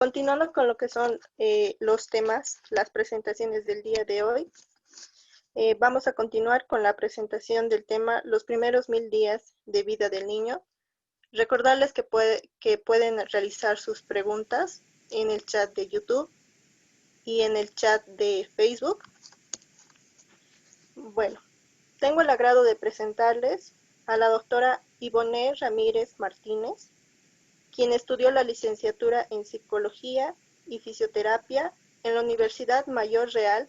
Continuando con lo que son los temas, las presentaciones del día de hoy, vamos a continuar con la presentación del tema los primeros 1000 días de vida del niño. Recordarles que pueden realizar sus preguntas en el chat de YouTube y en el chat de Facebook. Bueno, tengo el agrado de presentarles a la doctora Ivonne Ramírez Martínez, quien estudió la licenciatura en Psicología y Fisioterapia en la Universidad Mayor Real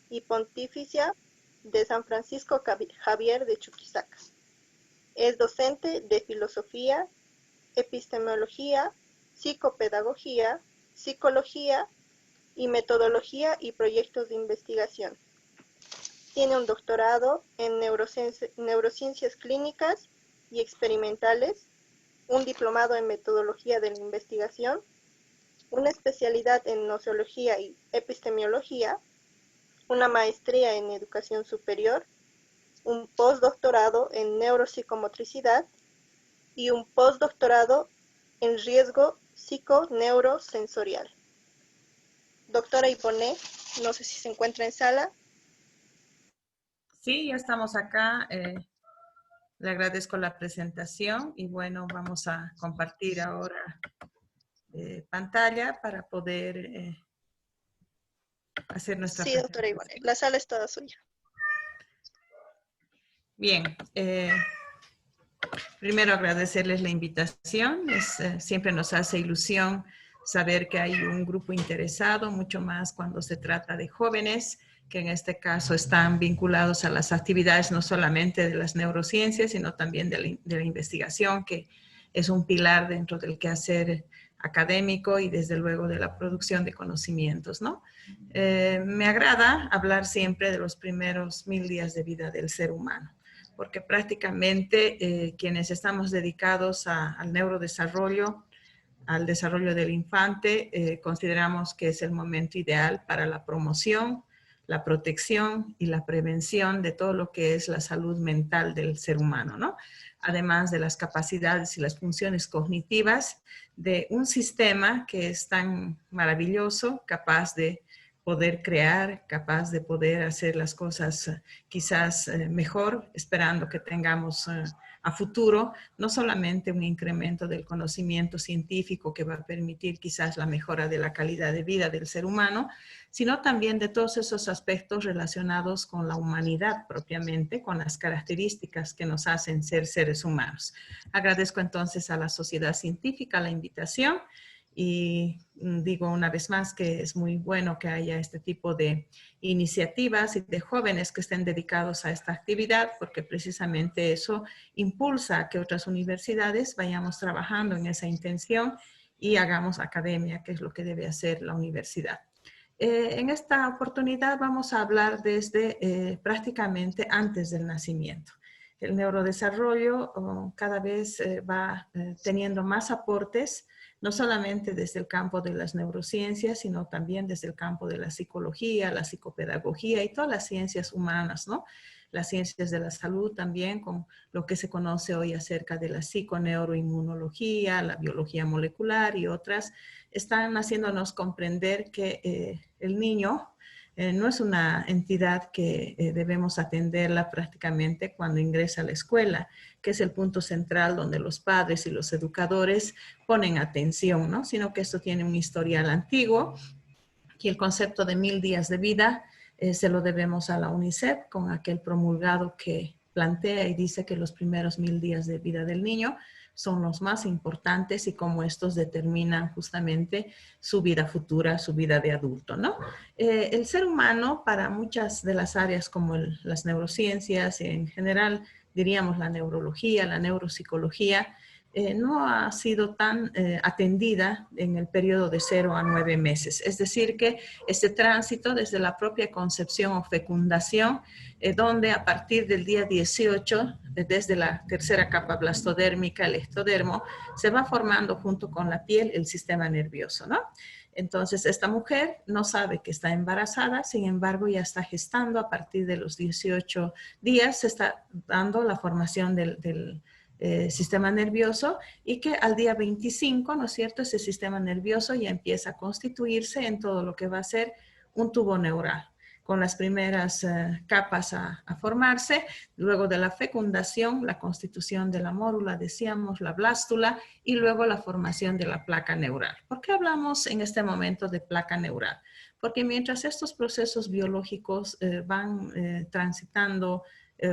y Pontificia de San Francisco Javier de Chuquisaca. Es docente de Filosofía, Epistemología, Psicopedagogía, Psicología y Metodología y Proyectos de Investigación. Tiene un doctorado en neurociencias clínicas y experimentales, un diplomado en metodología de la investigación, una especialidad en nociología y epistemología, una maestría en educación superior, un postdoctorado en neuropsicomotricidad y un postdoctorado en riesgo psiconeurosensorial. Doctora Ivonne, no sé si se encuentra en sala. Sí, ya estamos acá. Le agradezco la presentación y bueno, vamos a compartir ahora pantalla para poder hacer nuestra Sí, doctora Ivonne, la sala es toda suya. Bien, primero agradecerles la invitación. Siempre nos hace ilusión saber que hay un grupo interesado, mucho más cuando se trata de jóvenes, que en este caso están vinculados a las actividades no solamente de las neurociencias, sino también de la investigación, que es un pilar dentro del quehacer académico y desde luego de la producción de conocimientos, ¿no? Me agrada hablar siempre de los primeros 1000 días de vida del ser humano, porque prácticamente quienes estamos dedicados al neurodesarrollo, al desarrollo del infante, consideramos que es el momento ideal para la promoción, la protección y la prevención de todo lo que es la salud mental del ser humano, ¿no? Además de las capacidades y las funciones cognitivas de un sistema que es tan maravilloso, capaz de poder crear, capaz de poder hacer las cosas quizás mejor, esperando que tengamos a futuro no solamente un incremento del conocimiento científico que va a permitir quizás la mejora de la calidad de vida del ser humano, sino también de todos esos aspectos relacionados con la humanidad propiamente, con las características que nos hacen ser seres humanos. Agradezco entonces a la sociedad científica la invitación y digo una vez más que es muy bueno que haya este tipo de iniciativas y de jóvenes que estén dedicados a esta actividad, porque precisamente eso impulsa a que otras universidades vayamos trabajando en esa intención y hagamos academia, que es lo que debe hacer la universidad. En esta oportunidad vamos a hablar desde prácticamente antes del nacimiento. El neurodesarrollo cada vez va teniendo más aportes, no solamente desde el campo de las neurociencias, sino también desde el campo de la psicología, la psicopedagogía y todas las ciencias humanas, ¿no? Las ciencias de la salud también, con lo que se conoce hoy acerca de la psiconeuroinmunología, la biología molecular y otras, están haciéndonos comprender que el niño no es una entidad que debemos atenderla prácticamente cuando ingresa a la escuela, que es el punto central donde los padres y los educadores ponen atención, ¿no? Sino que esto tiene un historial antiguo y el concepto de 1000 días de vida se lo debemos a la UNICEF con aquel promulgado que plantea y dice que los primeros 1000 días de vida del niño son los más importantes y cómo estos determinan justamente su vida futura, su vida de adulto, ¿no? El ser humano, para muchas de las áreas como las neurociencias, en general diríamos la neurología, la neuropsicología, no ha sido tan atendida en el periodo de 0 a 9 meses. Es decir, que este tránsito desde la propia concepción o fecundación, donde a partir del día 18, desde la tercera capa blastodérmica, el ectodermo, se va formando junto con la piel el sistema nervioso, ¿no? Entonces, esta mujer no sabe que está embarazada, sin embargo, ya está gestando a partir de los 18 días, se está dando la formación del sistema nervioso y que al día 25, ¿no es cierto?, ese sistema nervioso ya empieza a constituirse en todo lo que va a ser un tubo neural, con las primeras capas a formarse, luego de la fecundación, la constitución de la mórula, decíamos, la blástula, y luego la formación de la placa neural. ¿Por qué hablamos en este momento de placa neural? Porque mientras estos procesos biológicos van transitando,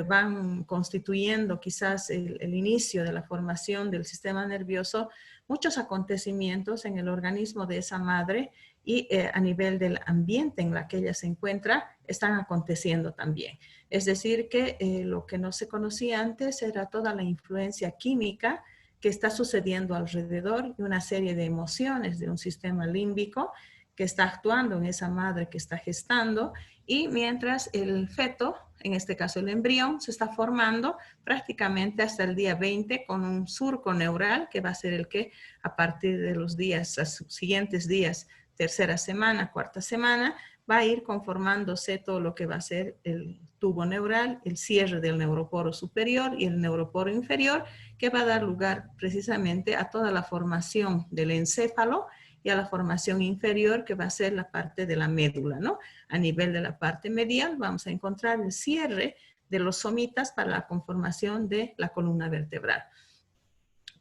van constituyendo quizás el inicio de la formación del sistema nervioso, muchos acontecimientos en el organismo de esa madre y a nivel del ambiente en la que ella se encuentra están aconteciendo también. Es decir, que lo que no se conocía antes era toda la influencia química que está sucediendo alrededor y una serie de emociones de un sistema límbico que está actuando en esa madre que está gestando, y mientras el feto, en este caso el embrión, se está formando prácticamente hasta el día 20 con un surco neural que va a ser el que a partir de los días, siguientes días, tercera semana, cuarta semana, va a ir conformándose todo lo que va a ser el tubo neural, el cierre del neuroporo superior y el neuroporo inferior, que va a dar lugar precisamente a toda la formación del encéfalo y a la formación inferior, que va a ser la parte de la médula, ¿no? A nivel de la parte medial vamos a encontrar el cierre de los somitas para la conformación de la columna vertebral.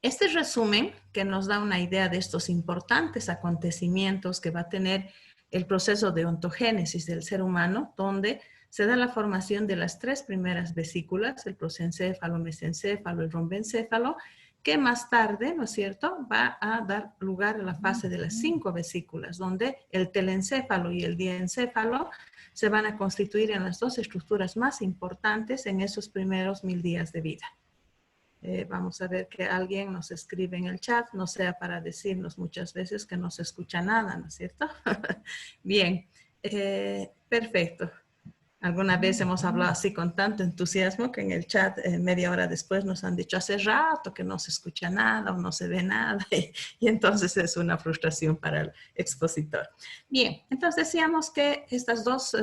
Este resumen que nos da una idea de estos importantes acontecimientos que va a tener el proceso de ontogénesis del ser humano, donde se da la formación de las tres primeras vesículas, el prosencéfalo, mesencéfalo y rombencéfalo, que más tarde, ¿no es cierto?, va a dar lugar a la fase de las 5 vesículas, donde el telencéfalo y el diencéfalo se van a constituir en las dos estructuras más importantes en esos primeros 1000 días de vida. Vamos a ver que alguien nos escribe en el chat, no sea para decirnos muchas veces que no se escucha nada, ¿no es cierto? Bien, perfecto. Alguna vez hemos hablado así con tanto entusiasmo que en el chat media hora después nos han dicho hace rato que no se escucha nada o no se ve nada y entonces es una frustración para el expositor. Bien, entonces decíamos que estas dos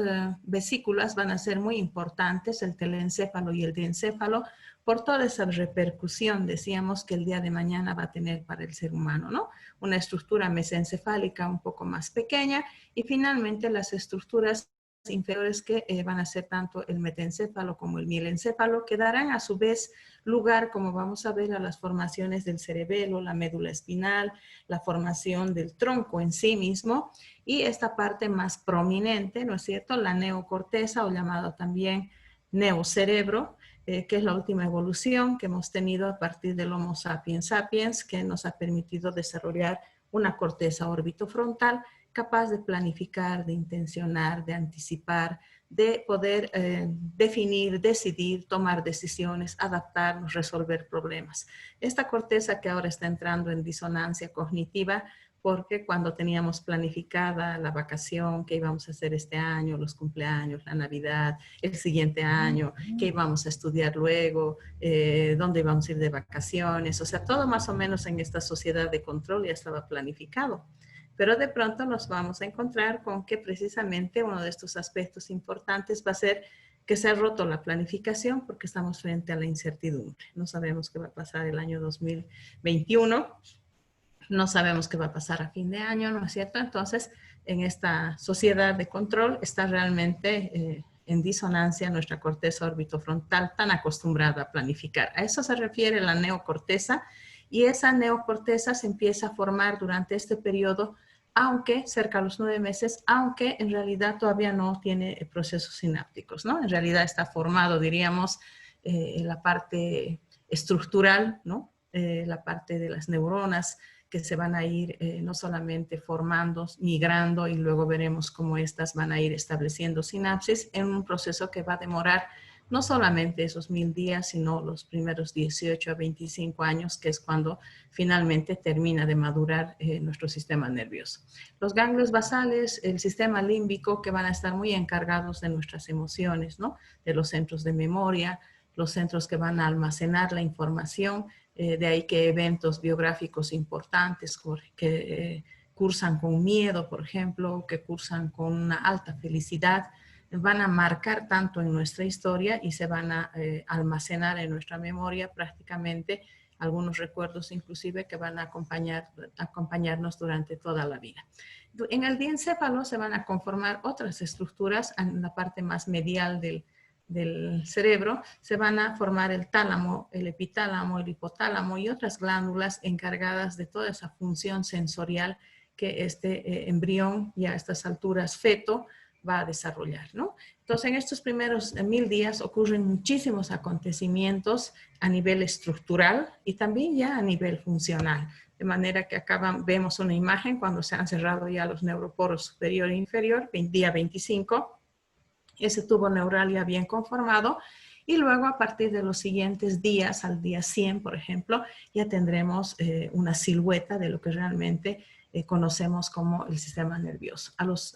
vesículas van a ser muy importantes, el telencéfalo y el diencéfalo, por toda esa repercusión, decíamos, que el día de mañana va a tener para el ser humano, ¿no? Una estructura mesencefálica un poco más pequeña y finalmente las estructuras inferiores que van a ser tanto el metencéfalo como el mielencéfalo, que darán a su vez lugar, como vamos a ver, a las formaciones del cerebelo, la médula espinal, la formación del tronco en sí mismo y esta parte más prominente, ¿no es cierto?, la neocorteza o llamado también neocerebro, que es la última evolución que hemos tenido a partir del Homo sapiens sapiens, que nos ha permitido desarrollar una corteza orbitofrontal capaz de planificar, de intencionar, de anticipar, de poder definir, decidir, tomar decisiones, adaptarnos, resolver problemas. Esta corteza que ahora está entrando en disonancia cognitiva, porque cuando teníamos planificada la vacación, qué íbamos a hacer este año, los cumpleaños, la Navidad, el siguiente año, qué íbamos a estudiar luego, dónde íbamos a ir de vacaciones, o sea, todo más o menos en esta sociedad de control ya estaba planificado. Pero de pronto nos vamos a encontrar con que precisamente uno de estos aspectos importantes va a ser que se ha roto la planificación porque estamos frente a la incertidumbre. No sabemos qué va a pasar el año 2021, no sabemos qué va a pasar a fin de año, ¿no es cierto? Entonces, en esta sociedad de control está realmente en disonancia nuestra corteza orbitofrontal tan acostumbrada a planificar. A eso se refiere la neocorteza, y esa neocorteza se empieza a formar durante este periodo, aunque cerca de los 9 meses, aunque en realidad todavía no tiene procesos sinápticos, ¿no? En realidad está formado, diríamos, en la parte estructural, ¿no? La parte de las neuronas que se van a ir no solamente formando, migrando, y luego veremos cómo estas van a ir estableciendo sinapsis en un proceso que va a demorar no solamente esos 1000 días, sino los primeros 18 a 25 años, que es cuando finalmente termina de madurar nuestro sistema nervioso. Los ganglios basales, el sistema límbico, que van a estar muy encargados de nuestras emociones, ¿no? De los centros de memoria, los centros que van a almacenar la información, de ahí que eventos biográficos importantes que cursan con miedo, por ejemplo, que cursan con una alta felicidad, van a marcar tanto en nuestra historia y se van a almacenar en nuestra memoria prácticamente algunos recuerdos inclusive que van a acompañarnos durante toda la vida. En el diencéfalo se van a conformar otras estructuras en la parte más medial del cerebro. Se van a formar el tálamo, el epitálamo, el hipotálamo y otras glándulas encargadas de toda esa función sensorial que este embrión y a estas alturas feto va a desarrollar, ¿no? Entonces, en estos primeros 1000 días ocurren muchísimos acontecimientos a nivel estructural y también ya a nivel funcional. De manera que acá vemos una imagen cuando se han cerrado ya los neuroporos superior e inferior, día 25, ese tubo neural ya bien conformado. Y luego a partir de los siguientes días, al día 100, por ejemplo, ya tendremos una silueta de lo que realmente conocemos como el sistema nervioso. A los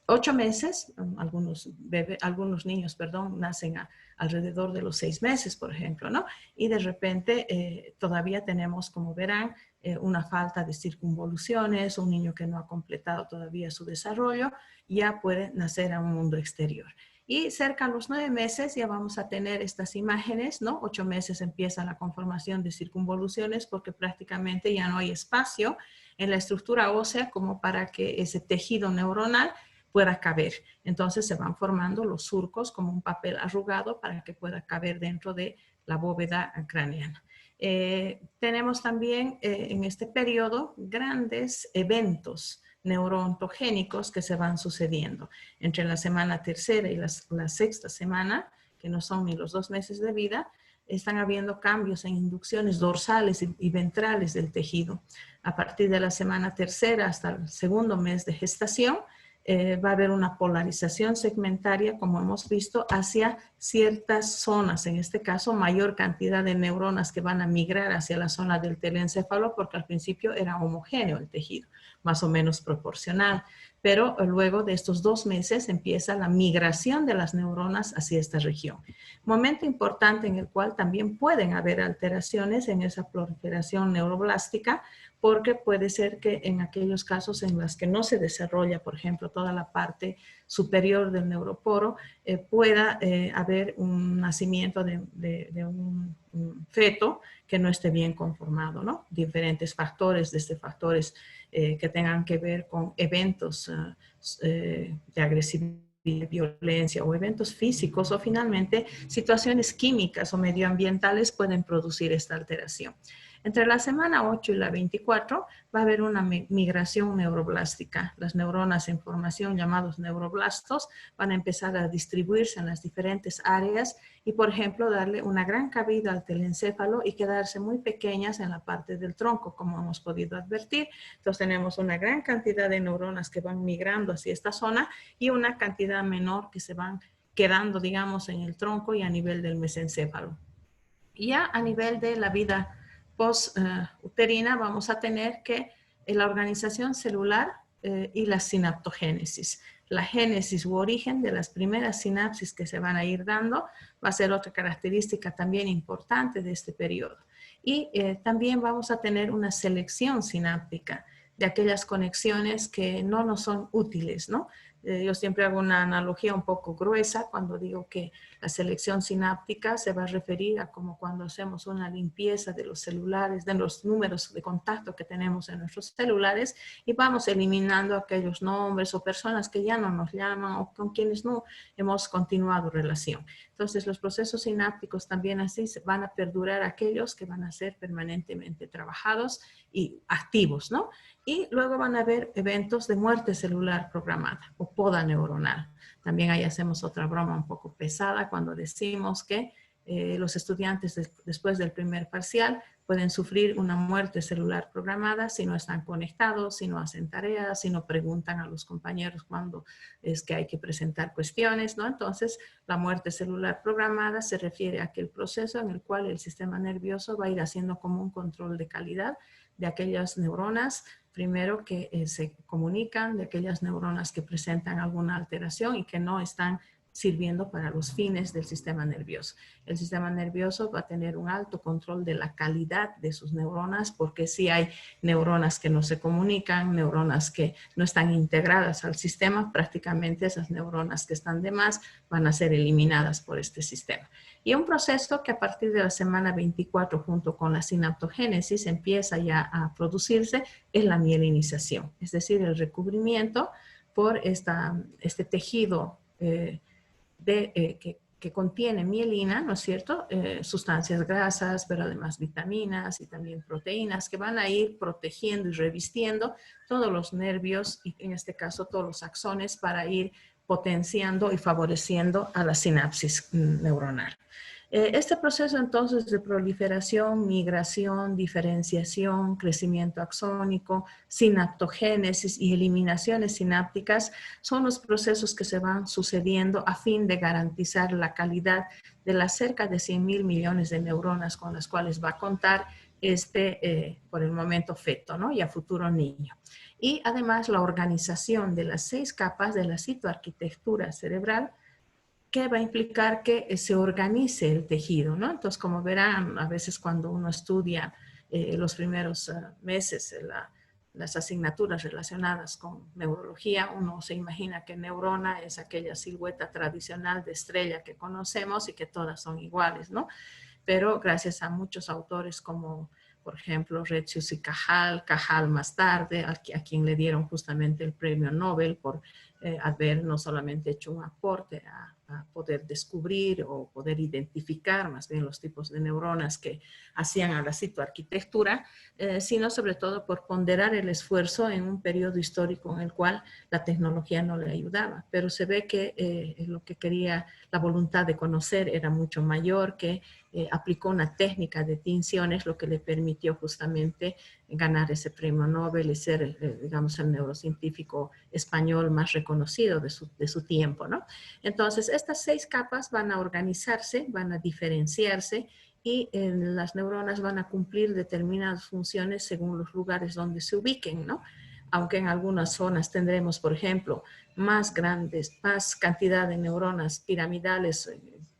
8 meses, algunos niños, nacen alrededor de los 6 meses, por ejemplo, ¿no? Y de repente todavía tenemos, como verán, una falta de circunvoluciones, un niño que no ha completado todavía su desarrollo, ya puede nacer a un mundo exterior. Y cerca a los 9 meses ya vamos a tener estas imágenes, ¿no? 8 meses empieza la conformación de circunvoluciones porque prácticamente ya no hay espacio en la estructura ósea como para que ese tejido neuronal pueda caber. Entonces se van formando los surcos como un papel arrugado para que pueda caber dentro de la bóveda craneana. Tenemos también en este periodo grandes eventos neuroontogénicos que se van sucediendo. Entre la semana tercera y la sexta semana, que no son ni los 2 meses de vida, están habiendo cambios en inducciones dorsales y ventrales del tejido. A partir de la semana tercera hasta el segundo mes de gestación, va a haber una polarización segmentaria, como hemos visto, hacia ciertas zonas, en este caso mayor cantidad de neuronas que van a migrar hacia la zona del telencéfalo, porque al principio era homogéneo el tejido, más o menos proporcional. Pero luego de estos 2 meses empieza la migración de las neuronas hacia esta región. Momento importante en el cual también pueden haber alteraciones en esa proliferación neuroblástica, porque puede ser que en aquellos casos en los que no se desarrolla, por ejemplo, toda la parte superior del neuroporo, pueda haber un nacimiento de un feto que no esté bien conformado, ¿no? Diferentes factores, desde factores que tengan que ver con eventos de agresividad, violencia o eventos físicos o finalmente situaciones químicas o medioambientales pueden producir esta alteración. Entre la semana 8 y la 24 va a haber una migración neuroblástica. Las neuronas en formación, llamados neuroblastos, van a empezar a distribuirse en las diferentes áreas y, por ejemplo, darle una gran cabida al telencéfalo y quedarse muy pequeñas en la parte del tronco, como hemos podido advertir. Entonces tenemos una gran cantidad de neuronas que van migrando hacia esta zona y una cantidad menor que se van quedando, digamos, en el tronco y a nivel del mesencéfalo. Ya a nivel de la vida post-uterina vamos a tener que la organización celular y la sinaptogénesis. La génesis u origen de las primeras sinapsis que se van a ir dando va a ser otra característica también importante de este periodo. Y también vamos a tener una selección sináptica de aquellas conexiones que no nos son útiles, ¿no? Yo siempre hago una analogía un poco gruesa cuando digo que la selección sináptica se va a referir a como cuando hacemos una limpieza de los celulares, de los números de contacto que tenemos en nuestros celulares y vamos eliminando aquellos nombres o personas que ya no nos llaman o con quienes no hemos continuado relación. Entonces los procesos sinápticos también así van a perdurar aquellos que van a ser permanentemente trabajados y activos, ¿no? Y luego van a haber eventos de muerte celular programada o poda neuronal. También ahí hacemos otra broma un poco pesada cuando decimos que los estudiantes después del primer parcial pueden sufrir una muerte celular programada si no están conectados, si no hacen tareas, si no preguntan a los compañeros cuándo es que hay que presentar cuestiones, ¿no? Entonces, la muerte celular programada se refiere a aquel proceso en el cual el sistema nervioso va a ir haciendo como un control de calidad de aquellas neuronas, primero que se comunican, de aquellas neuronas que presentan alguna alteración y que no están sirviendo para los fines del sistema nervioso. El sistema nervioso va a tener un alto control de la calidad de sus neuronas, porque si hay neuronas que no se comunican, neuronas que no están integradas al sistema, prácticamente esas neuronas que están de más van a ser eliminadas por este sistema. Y un proceso que a partir de la semana 24, junto con la sinaptogénesis, empieza ya a producirse, es la mielinización, es decir, el recubrimiento por este tejido que contiene mielina, ¿no es cierto? Sustancias grasas, pero además vitaminas y también proteínas que van a ir protegiendo y revistiendo todos los nervios y en este caso todos los axones para ir potenciando y favoreciendo a la sinapsis neuronal. Este proceso entonces de proliferación, migración, diferenciación, crecimiento axónico, sinaptogénesis y eliminaciones sinápticas son los procesos que se van sucediendo a fin de garantizar la calidad de las cerca de 100.000 millones de neuronas con las cuales va a contar por el momento feto, ¿no? Y a futuro niño. Y además la organización de las 6 capas de la citoarquitectura cerebral, que va a implicar que se organice el tejido, ¿no? Entonces, como verán, a veces cuando uno estudia los primeros meses las asignaturas relacionadas con neurología, uno se imagina que neurona es aquella silueta tradicional de estrella que conocemos y que todas son iguales, ¿no? Pero gracias a muchos autores como, por ejemplo, Retzius y Cajal más tarde, a quien le dieron justamente el premio Nobel por haber no solamente hecho un aporte a poder descubrir o poder identificar más bien los tipos de neuronas que hacían a la citoarquitectura, sino sobre todo por ponderar el esfuerzo en un periodo histórico en el cual la tecnología no le ayudaba. Pero se ve que lo que quería, la voluntad de conocer era mucho mayor, que aplicó una técnica de tinciones, lo que le permitió justamente ganar ese premio Nobel y ser, digamos, el neurocientífico español más reconocido de su tiempo, ¿no? Entonces, estas 6 capas van a organizarse, van a diferenciarse y las neuronas van a cumplir determinadas funciones según los lugares donde se ubiquen, ¿no? Aunque en algunas zonas tendremos, por ejemplo, más cantidad de neuronas piramidales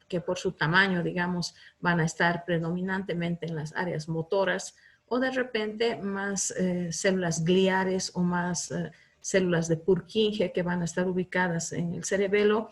que por su tamaño, digamos, van a estar predominantemente en las áreas motoras, o de repente más células gliares o más células de Purkinje que van a estar ubicadas en el cerebelo.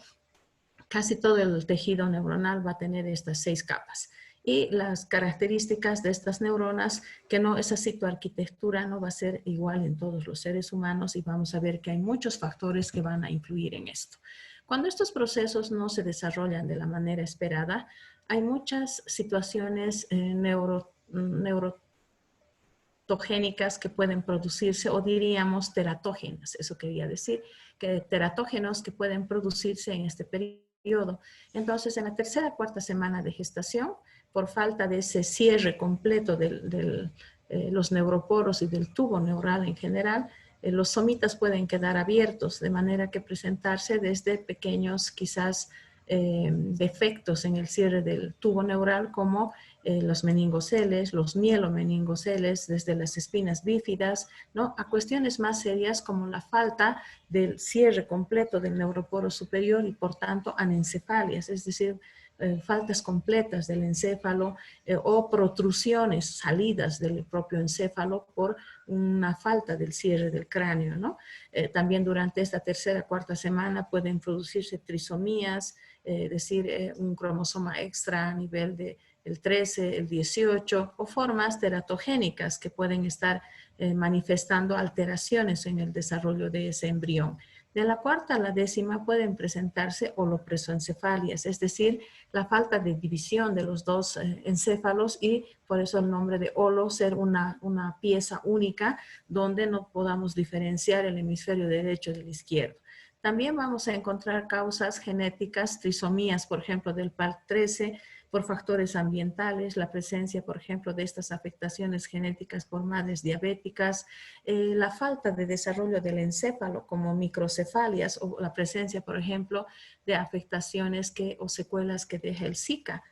Casi todo el tejido neuronal va a tener estas 6 capas. Y las características de estas neuronas, que no, esa citoarquitectura no va a ser igual en todos los seres humanos y vamos a ver que hay muchos factores que van a influir en esto. Cuando estos procesos no se desarrollan de la manera esperada, hay muchas situaciones neurotogénicas que pueden producirse, o diríamos teratógenas, eso quería decir, que teratógenos que pueden producirse en este periodo. Entonces, en la tercera o cuarta semana de gestación, por falta de ese cierre completo de los neuroporos y del tubo neural en general, los somitas pueden quedar abiertos, de manera que presentarse desde pequeños, quizás, defectos en el cierre del tubo neural, como los meningoceles, los mielomeningoceles, desde las espinas bífidas, ¿no? A cuestiones más serias como la falta del cierre completo del neuroporo superior y por tanto anencefalias, es decir, faltas completas del encéfalo o protrusiones, salidas del propio encéfalo por una falta del cierre del cráneo, ¿no? También durante esta tercera o cuarta semana pueden producirse trisomías, es decir, un cromosoma extra a nivel de el 13, el 18, o formas teratogénicas que pueden estar manifestando alteraciones en el desarrollo de ese embrión. De la cuarta a la décima pueden presentarse holopresoencefalias, es decir, la falta de división de los dos encéfalos, y por eso el nombre de holo, ser una pieza única donde no podamos diferenciar el hemisferio derecho del izquierdo. También vamos a encontrar causas genéticas, trisomías, por ejemplo, del PAR13, por factores ambientales, la presencia, por ejemplo, de estas afectaciones genéticas por madres diabéticas, la falta de desarrollo del encéfalo como microcefalias, o la presencia, por ejemplo, de afectaciones o secuelas que deja el Zika,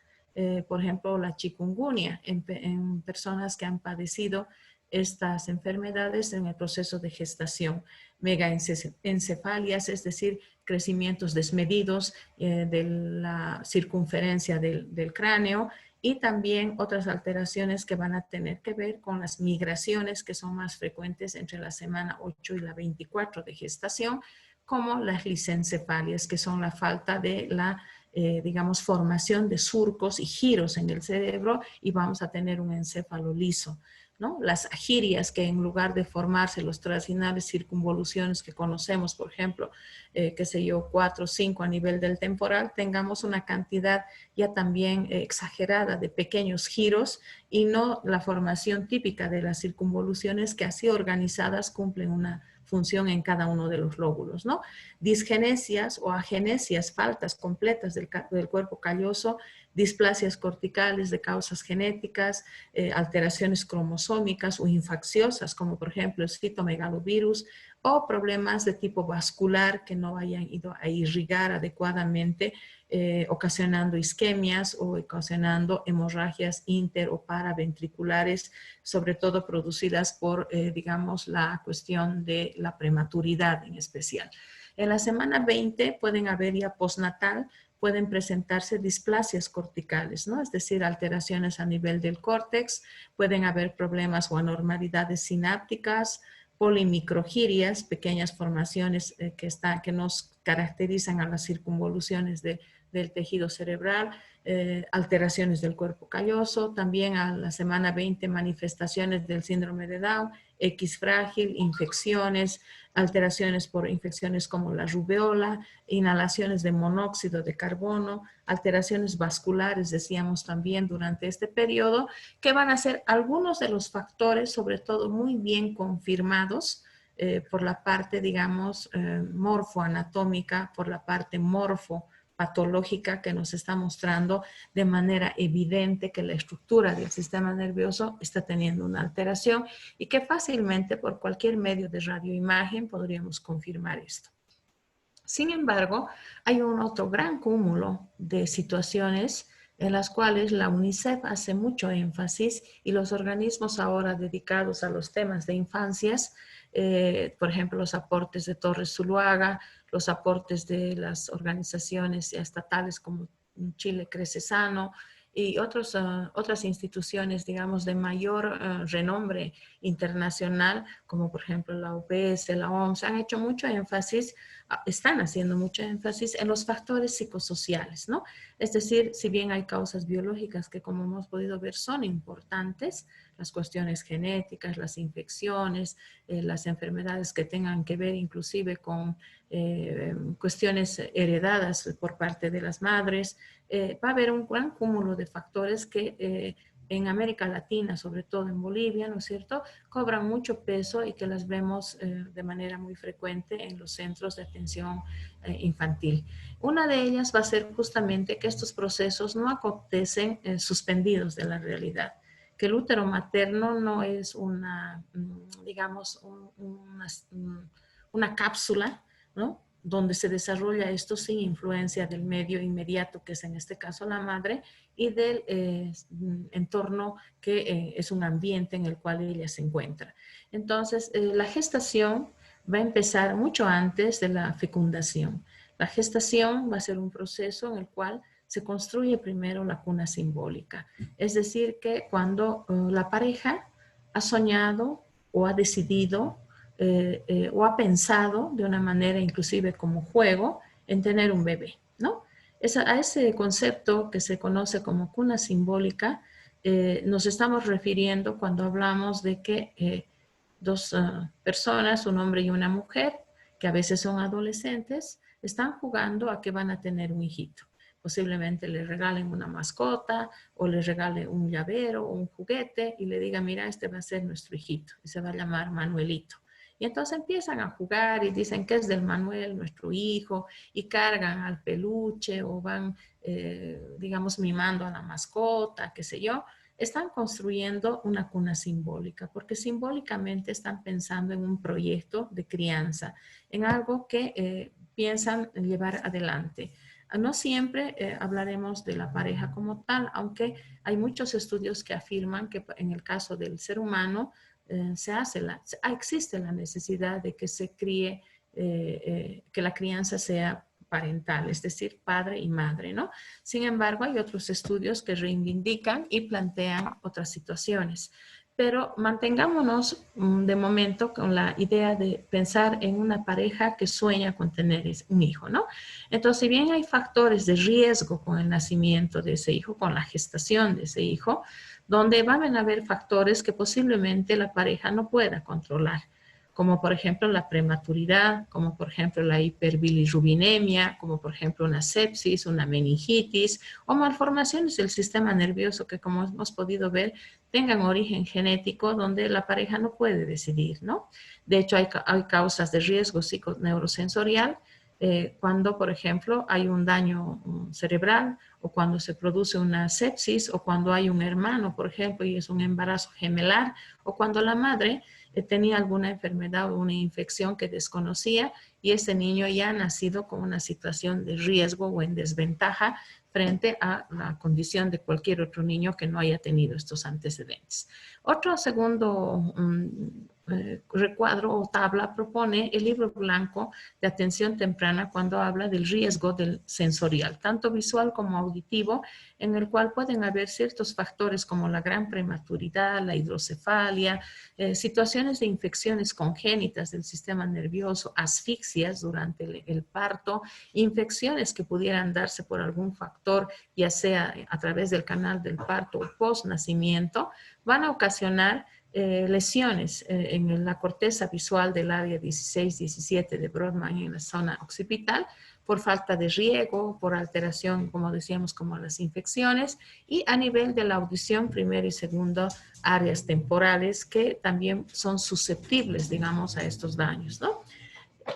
por ejemplo, la chikungunya en personas que han padecido estas enfermedades en el proceso de gestación. Megaencefalias, es decir, crecimientos desmedidos de la circunferencia del cráneo, y también otras alteraciones que van a tener que ver con las migraciones que son más frecuentes entre la semana 8 y la 24 de gestación, como las lisencefalias, que son la falta de la, digamos, formación de surcos y giros en el cerebro, y vamos a tener un encéfalo liso, ¿no? Las agirias, que en lugar de formarse los transfinales circunvoluciones que conocemos, por ejemplo, qué sé yo, 4 o 5 a nivel del temporal, tengamos una cantidad ya también exagerada de pequeños giros y no la formación típica de las circunvoluciones que así organizadas cumplen una función en cada uno de los lóbulos, ¿no? Disgenesias o agenesias, faltas completas del cuerpo calloso, displasias corticales de causas genéticas, alteraciones cromosómicas o infecciosas, como por ejemplo el citomegalovirus, o problemas de tipo vascular que no hayan ido a irrigar adecuadamente, ocasionando isquemias o ocasionando hemorragias inter o paraventriculares, sobre todo producidas por, digamos, la cuestión de la prematuridad en especial. En la semana 20 pueden haber ya postnatal, pueden presentarse displasias corticales, ¿no? Es decir, alteraciones a nivel del córtex, pueden haber problemas o anormalidades sinápticas, polimicrogirias, pequeñas formaciones que nos caracterizan a las circunvoluciones del tejido cerebral, alteraciones del cuerpo calloso, también a la semana 20 manifestaciones del síndrome de Down, X frágil, infecciones, alteraciones por infecciones como la rubeola, inhalaciones de monóxido de carbono, alteraciones vasculares, decíamos también durante este periodo, que van a ser algunos de los factores, sobre todo muy bien confirmados por la parte, digamos, morfoanatómica, por la parte morfopatológica, que nos está mostrando de manera evidente que la estructura del sistema nervioso está teniendo una alteración y que fácilmente por cualquier medio de radioimagen podríamos confirmar esto. Sin embargo, hay un otro gran cúmulo de situaciones en las cuales la UNICEF hace mucho énfasis, y los organismos ahora dedicados a los temas de infancias, por ejemplo, los aportes de Torres Zuluaga, los aportes de las organizaciones estatales como Chile Crece Sano y otras instituciones, digamos, de mayor renombre internacional, como por ejemplo la OPS, la OMS, han hecho mucho énfasis, están haciendo mucho énfasis en los factores psicosociales, ¿no? Es decir, si bien hay causas biológicas que, como hemos podido ver, son importantes, las cuestiones genéticas, las infecciones, las enfermedades que tengan que ver inclusive con cuestiones heredadas por parte de las madres, va a haber un gran cúmulo de factores que en América Latina, sobre todo en Bolivia, ¿no es cierto?, cobran mucho peso y que las vemos de manera muy frecuente en los centros de atención infantil. Una de ellas va a ser justamente que estos procesos no acontecen suspendidos de la realidad, que el útero materno no es una, digamos, una cápsula, ¿no?, donde se desarrolla esto sin influencia del medio inmediato, que es en este caso la madre, y del entorno que es un ambiente en el cual ella se encuentra. Entonces, la gestación va a empezar mucho antes de la fecundación. La gestación va a ser un proceso en el cual se construye primero la cuna simbólica. Es decir, que cuando la pareja ha soñado o ha decidido o ha pensado de una manera inclusive como juego en tener un bebé, ¿no? A ese concepto que se conoce como cuna simbólica nos estamos refiriendo cuando hablamos de que dos personas, un hombre y una mujer, que a veces son adolescentes, están jugando a que van a tener un hijito. Posiblemente le regalen una mascota o le regalen un llavero o un juguete y le digan, mira, este va a ser nuestro hijito y se va a llamar Manuelito. Y entonces empiezan a jugar y dicen que es del Manuel, nuestro hijo, y cargan al peluche o van, digamos, mimando a la mascota, qué sé yo. Están construyendo una cuna simbólica, porque simbólicamente están pensando en un proyecto de crianza, en algo que piensan llevar adelante. No siempre hablaremos de la pareja como tal, aunque hay muchos estudios que afirman que en el caso del ser humano, existe la necesidad de que se críe, que la crianza sea parental, es decir, padre y madre, ¿no? Sin embargo, hay otros estudios que reivindican y plantean otras situaciones. Pero mantengámonos de momento con la idea de pensar en una pareja que sueña con tener un hijo, ¿no? Entonces, si bien hay factores de riesgo con el nacimiento de ese hijo, con la gestación de ese hijo, donde van a haber factores que posiblemente la pareja no pueda controlar, como por ejemplo la prematuridad, como por ejemplo la hiperbilirrubinemia, como por ejemplo una sepsis, una meningitis o malformaciones del sistema nervioso que, como hemos podido ver, tengan origen genético donde la pareja no puede decidir, ¿no? De hecho, hay causas de riesgo psiconeurosensorial cuando, por ejemplo, hay un daño cerebral o cuando se produce una sepsis o cuando hay un hermano, por ejemplo, y es un embarazo gemelar o cuando la madre tenía alguna enfermedad o una infección que desconocía y ese niño ya ha nacido con una situación de riesgo o en desventaja frente a la condición de cualquier otro niño que no haya tenido estos antecedentes. Otro segundo recuadro o tabla propone el libro blanco de atención temprana cuando habla del riesgo del sensorial, tanto visual como auditivo, en el cual pueden haber ciertos factores como la gran prematuridad, la hidrocefalia, situaciones de infecciones congénitas del sistema nervioso, asfixias durante el parto, infecciones que pudieran darse por algún factor, ya sea a través del canal del parto o post-nacimiento, van a ocasionar lesiones en la corteza visual del área 16-17 de Brodmann en la zona occipital por falta de riego, por alteración, como decíamos, como las infecciones, y a nivel de la audición, primero y segundo, áreas temporales que también son susceptibles, digamos, a estos daños, ¿no?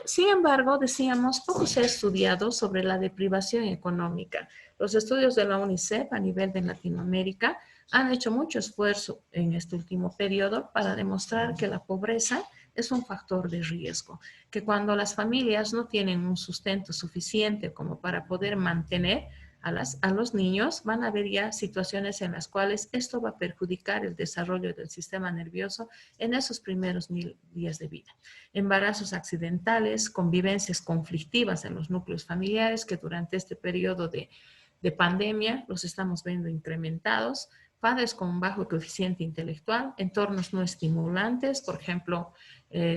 Sin embargo, decíamos, poco se ha estudiado sobre la deprivación económica. Los estudios de la UNICEF a nivel de Latinoamérica han hecho mucho esfuerzo en este último periodo para demostrar que la pobreza es un factor de riesgo, que cuando las familias no tienen un sustento suficiente como para poder mantener a los niños, van a haber ya situaciones en las cuales esto va a perjudicar el desarrollo del sistema nervioso en esos primeros 1000 días de vida. Embarazos accidentales, convivencias conflictivas en los núcleos familiares que durante este periodo de pandemia los estamos viendo incrementados, padres con un bajo coeficiente intelectual, entornos no estimulantes, por ejemplo,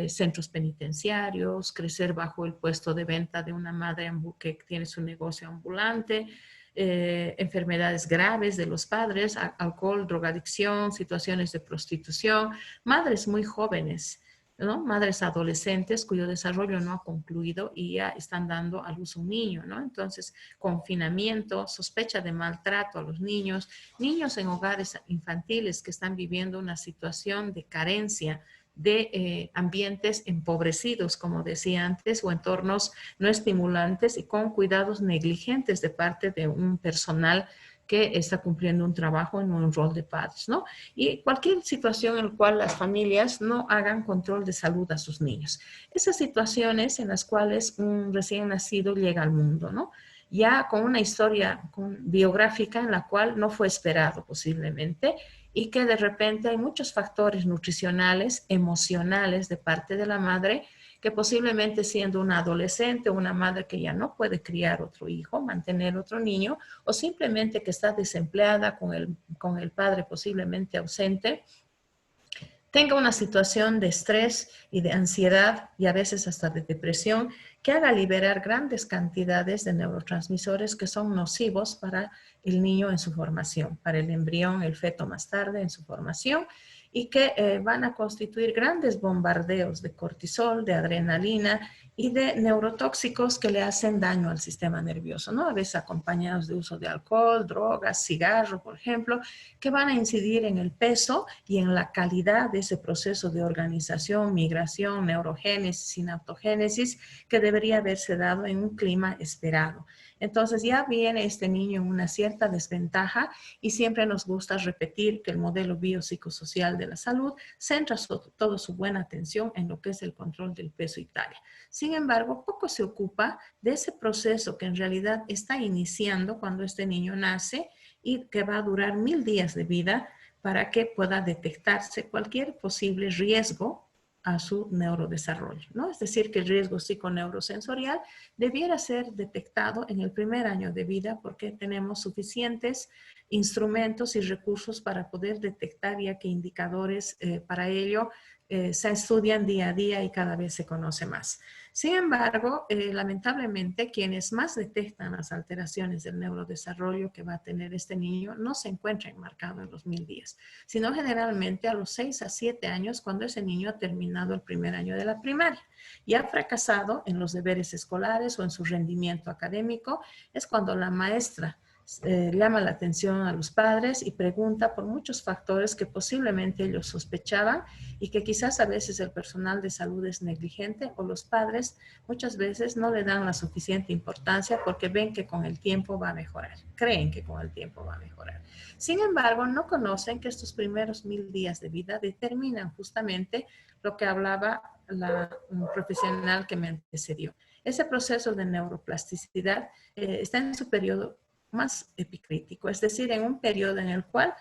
centros penitenciarios, crecer bajo el puesto de venta de una madre que tiene su negocio ambulante, enfermedades graves de los padres, alcohol, drogadicción, situaciones de prostitución, madres muy jóvenes, ¿no? Madres adolescentes cuyo desarrollo no ha concluido y ya están dando a luz un niño, ¿no? Entonces, confinamiento, sospecha de maltrato a los niños, niños en hogares infantiles que están viviendo una situación de carencia de ambientes empobrecidos, como decía antes, o entornos no estimulantes y con cuidados negligentes de parte de un personal que está cumpliendo un trabajo en un rol de padres, ¿no? Y cualquier situación en la cual las familias no hagan control de salud a sus niños. Esas situaciones en las cuales un recién nacido llega al mundo, ¿no? Ya con una historia biográfica en la cual no fue esperado posiblemente y que de repente hay muchos factores nutricionales, emocionales de parte de la madre que posiblemente siendo una adolescente o una madre que ya no puede criar otro hijo, mantener otro niño, o simplemente que está desempleada con el padre posiblemente ausente, tenga una situación de estrés y de ansiedad y a veces hasta de depresión que haga liberar grandes cantidades de neurotransmisores que son nocivos para el niño en su formación, para el embrión, el feto más tarde en su formación y que van a constituir grandes bombardeos de cortisol, de adrenalina y de neurotóxicos que le hacen daño al sistema nervioso, ¿no? A veces acompañados de uso de alcohol, drogas, cigarro, por ejemplo, que van a incidir en el peso y en la calidad de ese proceso de organización, migración, neurogénesis, sinaptogénesis que debería haberse dado en un clima esperado. Entonces ya viene este niño en una cierta desventaja y siempre nos gusta repetir que el modelo biopsicosocial de la salud centra toda su buena atención en lo que es el control del peso y talla. Sin embargo, poco se ocupa de ese proceso que en realidad está iniciando cuando este niño nace y que va a durar 1000 días de vida, para que pueda detectarse cualquier posible riesgo a su neurodesarrollo, ¿no? Es decir, que el riesgo psiconeurosensorial debiera ser detectado en el primer año de vida porque tenemos suficientes instrumentos y recursos para poder detectar, ya que indicadores para ello se estudian día a día y cada vez se conoce más. Sin embargo, lamentablemente, quienes más detectan las alteraciones del neurodesarrollo que va a tener este niño no se encuentran enmarcados en los 1000 días, sino generalmente a los 6 a 7 años cuando ese niño ha terminado el primer año de la primaria y ha fracasado en los deberes escolares o en su rendimiento académico. Es cuando la maestra llama la atención a los padres y pregunta por muchos factores que posiblemente ellos sospechaban y que quizás a veces el personal de salud es negligente o los padres muchas veces no le dan la suficiente importancia porque ven que con el tiempo va a mejorar, creen que con el tiempo va a mejorar. Sin embargo, no conocen que estos primeros 1000 días de vida determinan justamente lo que hablaba un profesional que me antecedió. Ese proceso de neuroplasticidad está en su periodo más epicrítico, es decir, en un periodo en el cual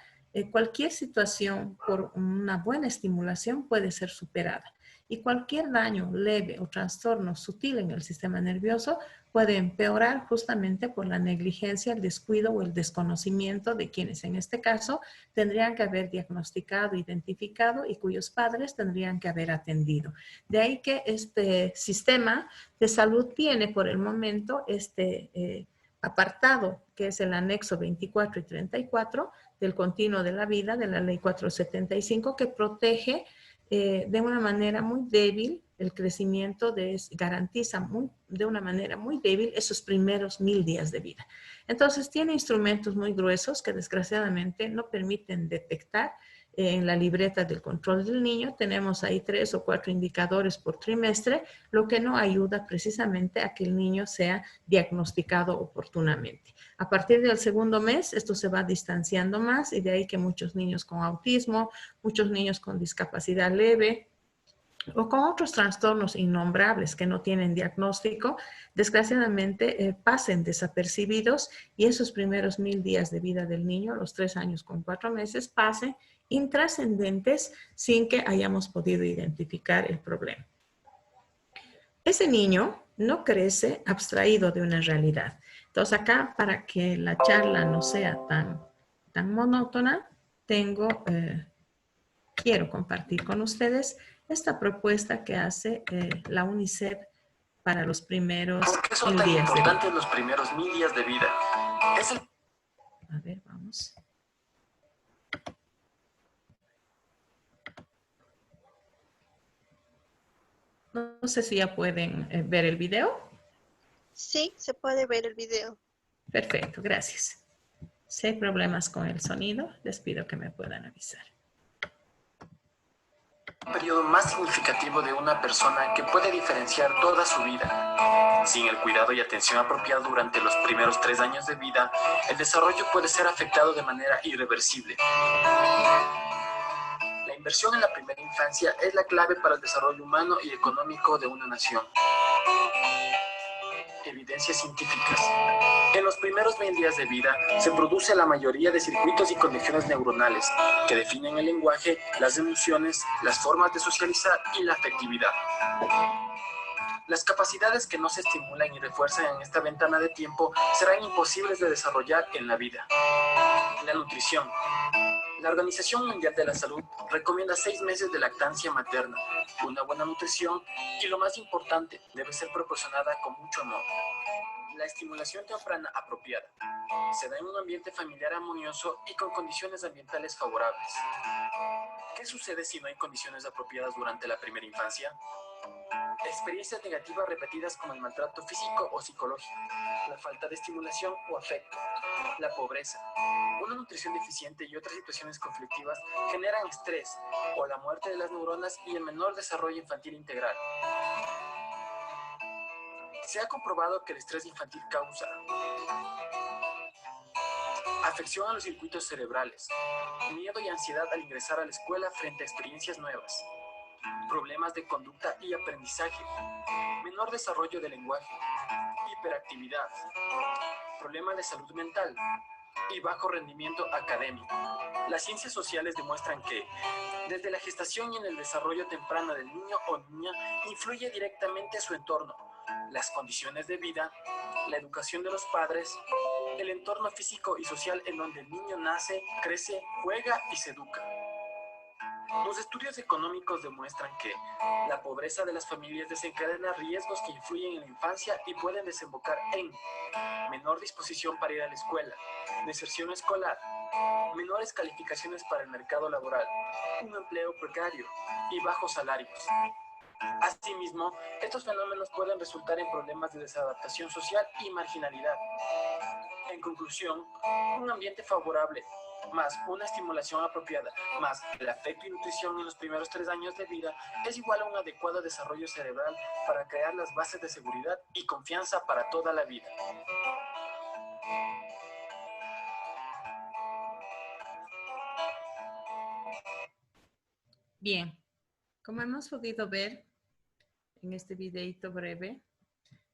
cualquier situación por una buena estimulación puede ser superada y cualquier daño leve o trastorno sutil en el sistema nervioso puede empeorar justamente por la negligencia, el descuido o el desconocimiento de quienes en este caso tendrían que haber diagnosticado, identificado y cuyos padres tendrían que haber atendido. De ahí que este sistema de salud tiene por el momento apartado, que es el anexo 24 y 34 del continuo de la vida de la ley 475, que protege de una manera muy débil el crecimiento, garantiza de una manera muy débil esos primeros 1000 días de vida. Entonces tiene instrumentos muy gruesos que desgraciadamente no permiten detectar en la libreta del control del niño. Tenemos ahí 3 o 4 indicadores por trimestre, lo que no ayuda precisamente a que el niño sea diagnosticado oportunamente. A partir del segundo mes, esto se va distanciando más y de ahí que muchos niños con autismo, muchos niños con discapacidad leve o con otros trastornos innombrables que no tienen diagnóstico, desgraciadamente pasen desapercibidos y esos primeros 1000 días de vida del niño, los 3 años con 4 meses, pasen intrascendentes sin que hayamos podido identificar el problema. Ese niño no crece abstraído de una realidad. Entonces acá, para que la charla no sea tan monótona, quiero compartir con ustedes esta propuesta que hace la UNICEF para los primeros 1000 días. ¿Por qué son tan importantes los primeros 1000 días de vida? A ver, vamos. No sé si ya pueden ver el video. Sí, se puede ver el video. Perfecto, gracias. Si hay problemas con el sonido, les pido que me puedan avisar. Un periodo más significativo de una persona que puede diferenciar toda su vida. Sin el cuidado y atención apropiada durante los primeros 3 años de vida, el desarrollo puede ser afectado de manera irreversible. La inversión en la primera infancia es la clave para el desarrollo humano y económico de una nación. Evidencias científicas. En los primeros 1000 días de vida se produce la mayoría de circuitos y conexiones neuronales que definen el lenguaje, las emociones, las formas de socializar y la afectividad. Las capacidades que no se estimulan y refuerzan en esta ventana de tiempo serán imposibles de desarrollar en la vida. La nutrición. La Organización Mundial de la Salud recomienda 6 meses de lactancia materna, una buena nutrición y, lo más importante, debe ser proporcionada con mucho amor. La estimulación temprana apropiada se da en un ambiente familiar armonioso y con condiciones ambientales favorables. ¿Qué sucede si no hay condiciones apropiadas durante la primera infancia? Experiencias negativas repetidas como el maltrato físico o psicológico, la falta de estimulación o afecto, la pobreza, una nutrición deficiente y otras situaciones conflictivas generan estrés o la muerte de las neuronas y el menor desarrollo infantil integral. Se ha comprobado que el estrés infantil causa afección a los circuitos cerebrales, miedo y ansiedad al ingresar a la escuela frente a experiencias nuevas, problemas de conducta y aprendizaje, menor desarrollo del lenguaje, hiperactividad, problemas de salud mental y bajo rendimiento académico. Las ciencias sociales demuestran que, desde la gestación y en el desarrollo temprano del niño o niña, influye directamente su entorno, las condiciones de vida, la educación de los padres, el entorno físico y social en donde el niño nace, crece, juega y se educa. Los estudios económicos demuestran que la pobreza de las familias desencadena riesgos que influyen en la infancia y pueden desembocar en menor disposición para ir a la escuela, deserción escolar, menores calificaciones para el mercado laboral, un empleo precario y bajos salarios. Asimismo, estos fenómenos pueden resultar en problemas de desadaptación social y marginalidad. En conclusión, un ambiente favorable, más una estimulación apropiada, más el afecto y nutrición en los primeros 3 años de vida, es igual a un adecuado desarrollo cerebral para crear las bases de seguridad y confianza para toda la vida. Bien, como hemos podido ver en este videito breve,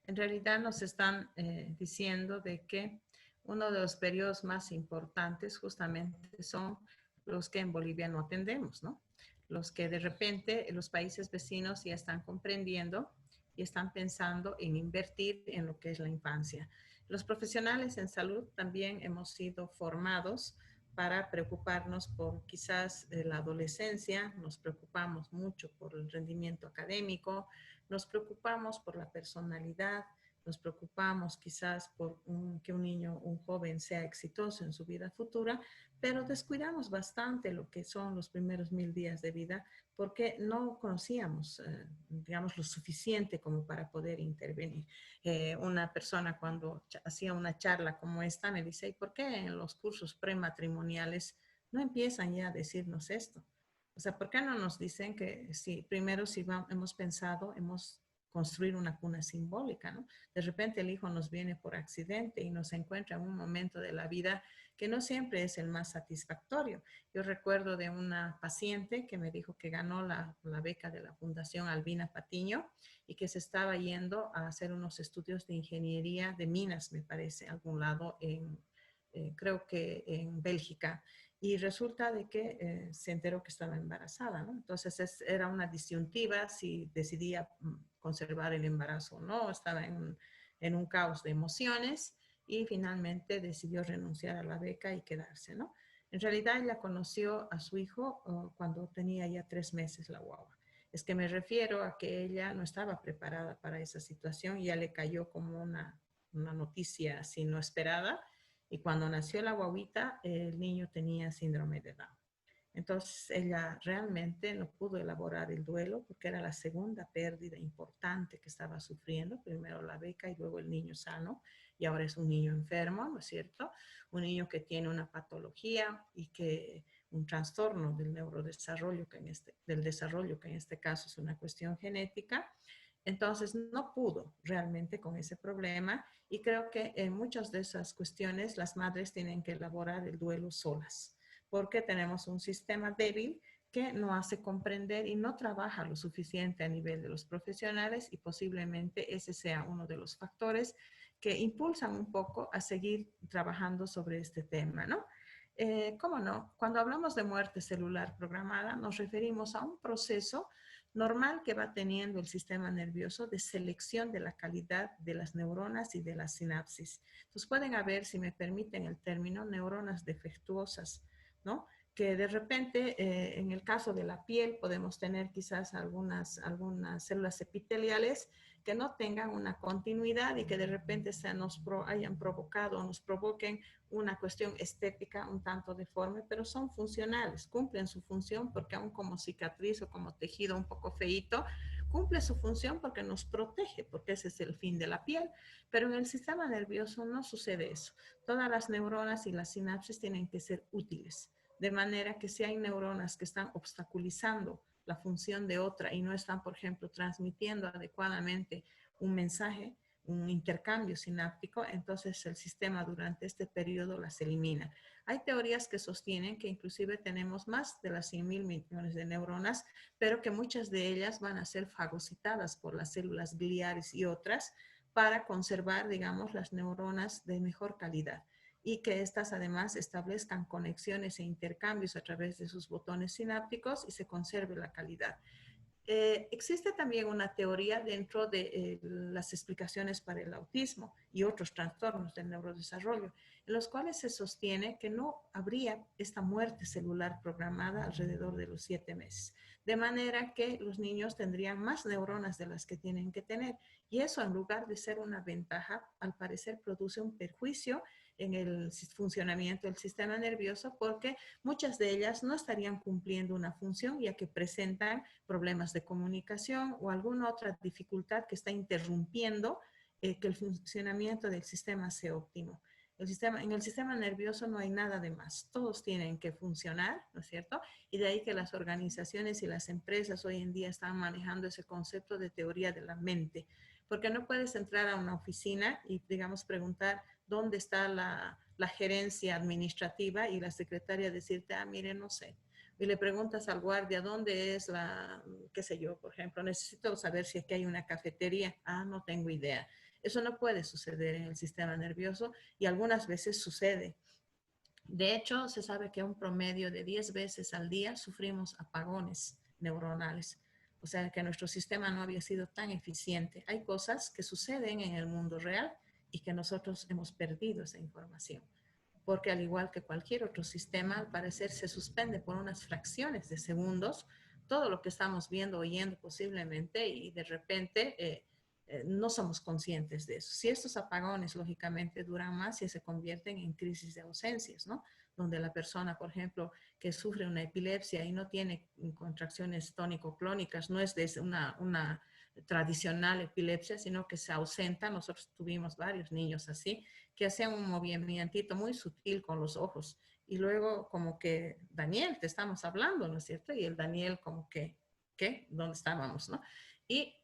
en realidad nos están diciendo de que uno de los periodos más importantes justamente son los que en Bolivia no atendemos, ¿no? Los que de repente los países vecinos ya están comprendiendo y están pensando en invertir en lo que es la infancia. Los profesionales en salud también hemos sido formados para preocuparnos por quizás la adolescencia, nos preocupamos mucho por el rendimiento académico, nos preocupamos por la personalidad, nos preocupamos quizás por que un niño, un joven sea exitoso en su vida futura, pero descuidamos bastante lo que son los primeros 1000 días de vida porque no conocíamos, digamos, lo suficiente como para poder intervenir. Una persona cuando hacía una charla como esta me dice, ¿y por qué en los cursos prematrimoniales no empiezan ya a decirnos esto? O sea, ¿por qué no nos dicen que si primero si hemos pensado, hemos construir una cuna simbólica, ¿no? De repente el hijo nos viene por accidente y nos encuentra en un momento de la vida que no siempre es el más satisfactorio. Yo recuerdo de una paciente que me dijo que ganó la beca de la Fundación Albina Patiño y que se estaba yendo a hacer unos estudios de ingeniería de minas, me parece, a algún lado creo que en Bélgica, y resulta de que se enteró que estaba embarazada, ¿no? Entonces era una disyuntiva si decidía conservar el embarazo o no, estaba en un caos de emociones y finalmente decidió renunciar a la beca y quedarse, ¿no? En realidad ella conoció a su hijo cuando tenía ya 3 meses la guagua. Es que me refiero a que ella no estaba preparada para esa situación y ya le cayó como una noticia así no esperada. Y cuando nació la guaguita, el niño tenía síndrome de Down. Entonces ella realmente no pudo elaborar el duelo porque era la segunda pérdida importante que estaba sufriendo, primero la beca y luego el niño sano, y ahora es un niño enfermo, ¿no es cierto? Un niño que tiene una patología y que un trastorno del neurodesarrollo, del desarrollo, que en este caso es una cuestión genética. Entonces no pudo realmente con ese problema y creo que en muchas de esas cuestiones las madres tienen que elaborar el duelo solas porque tenemos un sistema débil que no hace comprender y no trabaja lo suficiente a nivel de los profesionales y posiblemente ese sea uno de los factores que impulsan un poco a seguir trabajando sobre este tema, ¿no? ¿Cómo no? Cuando hablamos de muerte celular programada, nos referimos a un proceso normal que va teniendo el sistema nervioso de selección de la calidad de las neuronas y de las sinapsis. Entonces pueden haber, si me permiten el término, neuronas defectuosas, ¿no? Que de repente, en el caso de la piel, podemos tener quizás algunas células epiteliales que no tengan una continuidad y que de repente hayan provocado o nos provoquen una cuestión estética un tanto deforme, pero son funcionales, cumplen su función porque aún como cicatriz o como tejido un poco feíto, cumple su función porque nos protege, porque ese es el fin de la piel, pero en el sistema nervioso no sucede eso. Todas las neuronas y las sinapsis tienen que ser útiles, de manera que si hay neuronas que están obstaculizando la función de otra y no están, por ejemplo, transmitiendo adecuadamente un mensaje, un intercambio sináptico, entonces el sistema durante este periodo las elimina. Hay teorías que sostienen que inclusive tenemos más de las 100.000 millones de neuronas, pero que muchas de ellas van a ser fagocitadas por las células gliares y otras para conservar, digamos, las neuronas de mejor calidad. y que éstas además establezcan conexiones e intercambios a través de sus botones sinápticos y se conserve la calidad. Existe también una teoría dentro de las explicaciones para el autismo y otros trastornos del neurodesarrollo, en los cuales se sostiene que no habría esta muerte celular programada alrededor de los 7 meses. De manera que los niños tendrían más neuronas de las que tienen que tener. Y eso, en lugar de ser una ventaja, al parecer produce un perjuicio en el funcionamiento del sistema nervioso, porque muchas de ellas no estarían cumpliendo una función, ya que presentan problemas de comunicación o alguna otra dificultad que está interrumpiendo que el funcionamiento del sistema sea óptimo. En el sistema nervioso no hay nada de más, todos tienen que funcionar, ¿no es cierto? Y de ahí que las organizaciones y las empresas hoy en día están manejando ese concepto de teoría de la mente, porque no puedes entrar a una oficina y, digamos, preguntar dónde está la gerencia administrativa y la secretaria decirte, ah, mire, no sé. Y le preguntas al guardia, ¿dónde es qué sé yo, por ejemplo, necesito saber si aquí hay una cafetería. Ah, no tengo idea. Eso no puede suceder en el sistema nervioso y algunas veces sucede. De hecho, se sabe que un promedio de 10 veces al día sufrimos apagones neuronales. O sea, que nuestro sistema no había sido tan eficiente. Hay cosas que suceden en el mundo real y que nosotros hemos perdido esa información. Porque al igual que cualquier otro sistema, al parecer se suspende por unas fracciones de segundos todo lo que estamos viendo, oyendo posiblemente, y de repente no somos conscientes de eso. Si estos apagones lógicamente duran más y se convierten en crisis de ausencias, ¿no? Donde la persona, por ejemplo, que sufre una epilepsia y no tiene contracciones tónico-clónicas, no es de una tradicional epilepsia, sino que se ausenta. Nosotros tuvimos varios niños así, que hacían un movimiento muy sutil con los ojos. Y luego como que, Daniel, te estamos hablando, ¿no es cierto? Y el Daniel como que, ¿qué? ¿Dónde estábamos, no? Y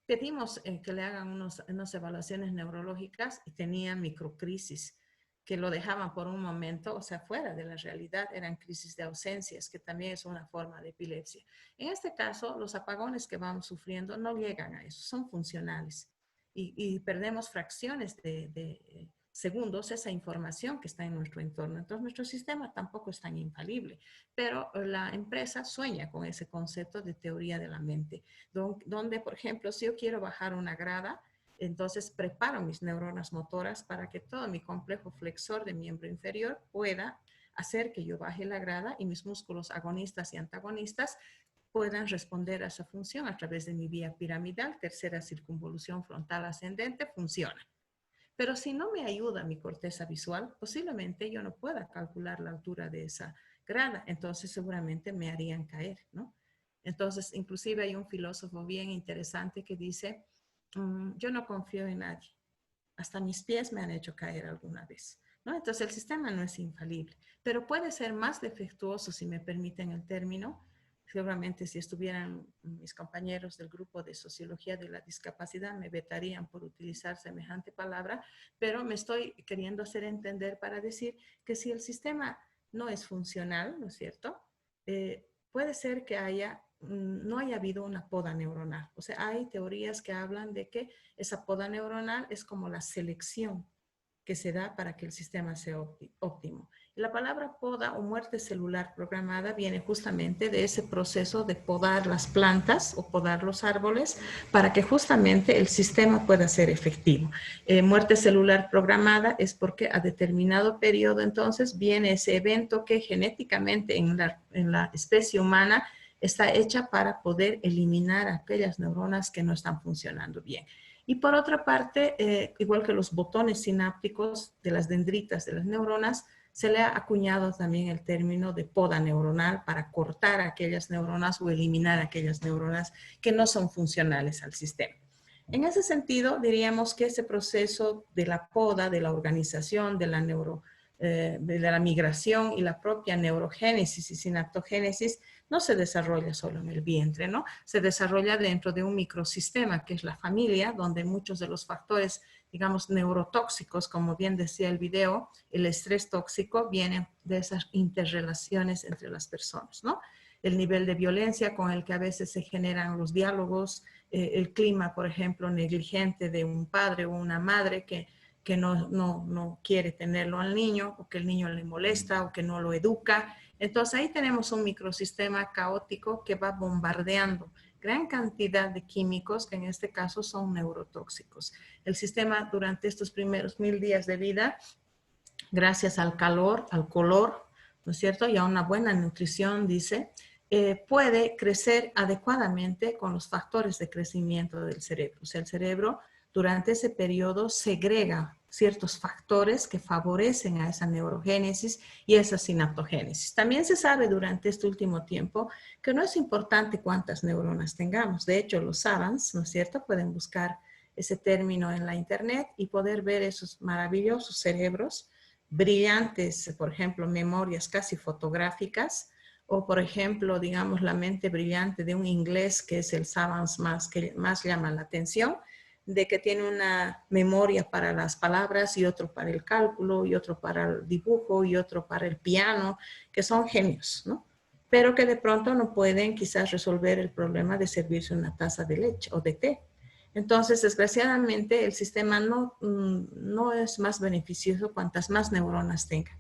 pedimos que le hagan unas evaluaciones neurológicas y tenía microcrisis que lo dejaban por un momento, o sea, fuera de la realidad, eran crisis de ausencias, que también es una forma de epilepsia. En este caso, los apagones que vamos sufriendo no llegan a eso, son funcionales y perdemos fracciones de segundos esa información que está en nuestro entorno. Entonces, nuestro sistema tampoco es tan infalible, pero la empresa sueña con ese concepto de teoría de la mente, donde, por ejemplo, si yo quiero bajar una grada, entonces preparo mis neuronas motoras para que todo mi complejo flexor de miembro inferior pueda hacer que yo baje la grada y mis músculos agonistas y antagonistas puedan responder a esa función a través de mi vía piramidal, tercera circunvolución frontal ascendente, funciona. Pero si no me ayuda mi corteza visual, posiblemente yo no pueda calcular la altura de esa grada, entonces seguramente me harían caer, ¿no? Entonces, inclusive hay un filósofo bien interesante que dice, yo no confío en nadie, hasta mis pies me han hecho caer alguna vez, ¿no? Entonces el sistema no es infalible, pero puede ser más defectuoso, si me permiten el término. Seguramente si estuvieran mis compañeros del grupo de Sociología de la Discapacidad me vetarían por utilizar semejante palabra, pero me estoy queriendo hacer entender para decir que si el sistema no es funcional, ¿no es cierto? Puede ser que no haya habido una poda neuronal. O sea, hay teorías que hablan de que esa poda neuronal es como la selección que se da para que el sistema sea óptimo. Y la palabra poda o muerte celular programada viene justamente de ese proceso de podar las plantas o podar los árboles para que justamente el sistema pueda ser efectivo. Muerte celular programada es porque a determinado periodo entonces viene ese evento que genéticamente en la especie humana está hecha para poder eliminar aquellas neuronas que no están funcionando bien. Y por otra parte, igual que los botones sinápticos de las dendritas de las neuronas, se le ha acuñado también el término de poda neuronal para cortar aquellas neuronas o eliminar aquellas neuronas que no son funcionales al sistema. En ese sentido, diríamos que ese proceso de la poda, de la organización, de la migración y la propia neurogénesis y sinaptogénesis no se desarrolla solo en el vientre, ¿no? Se desarrolla dentro de un microsistema que es la familia, donde muchos de los factores, digamos, neurotóxicos, como bien decía el video, el estrés tóxico viene de esas interrelaciones entre las personas, ¿no? El nivel de violencia con el que a veces se generan los diálogos, el clima, por ejemplo, negligente de un padre o una madre que que no quiere tenerlo al niño, o que el niño le molesta, o que no lo educa. Entonces ahí tenemos un microsistema caótico que va bombardeando gran cantidad de químicos que en este caso son neurotóxicos. El sistema durante estos primeros 1000 días de vida, gracias al calor, al color, ¿no es cierto? Y a una buena nutrición, dice, puede crecer adecuadamente con los factores de crecimiento del cerebro. O sea, el cerebro durante ese periodo segrega ciertos factores que favorecen a esa neurogénesis y esa sinaptogénesis. También se sabe durante este último tiempo que no es importante cuántas neuronas tengamos. De hecho, los savants, ¿no es cierto?, pueden buscar ese término en la internet y poder ver esos maravillosos cerebros brillantes, por ejemplo, memorias casi fotográficas, o por ejemplo, digamos, la mente brillante de un inglés que es el savant que más llama la atención, de que tiene una memoria para las palabras y otro para el cálculo y otro para el dibujo y otro para el piano, que son genios, ¿no? Pero que de pronto no pueden quizás resolver el problema de servirse una taza de leche o de té. Entonces, desgraciadamente, el sistema no es más beneficioso cuantas más neuronas tenga,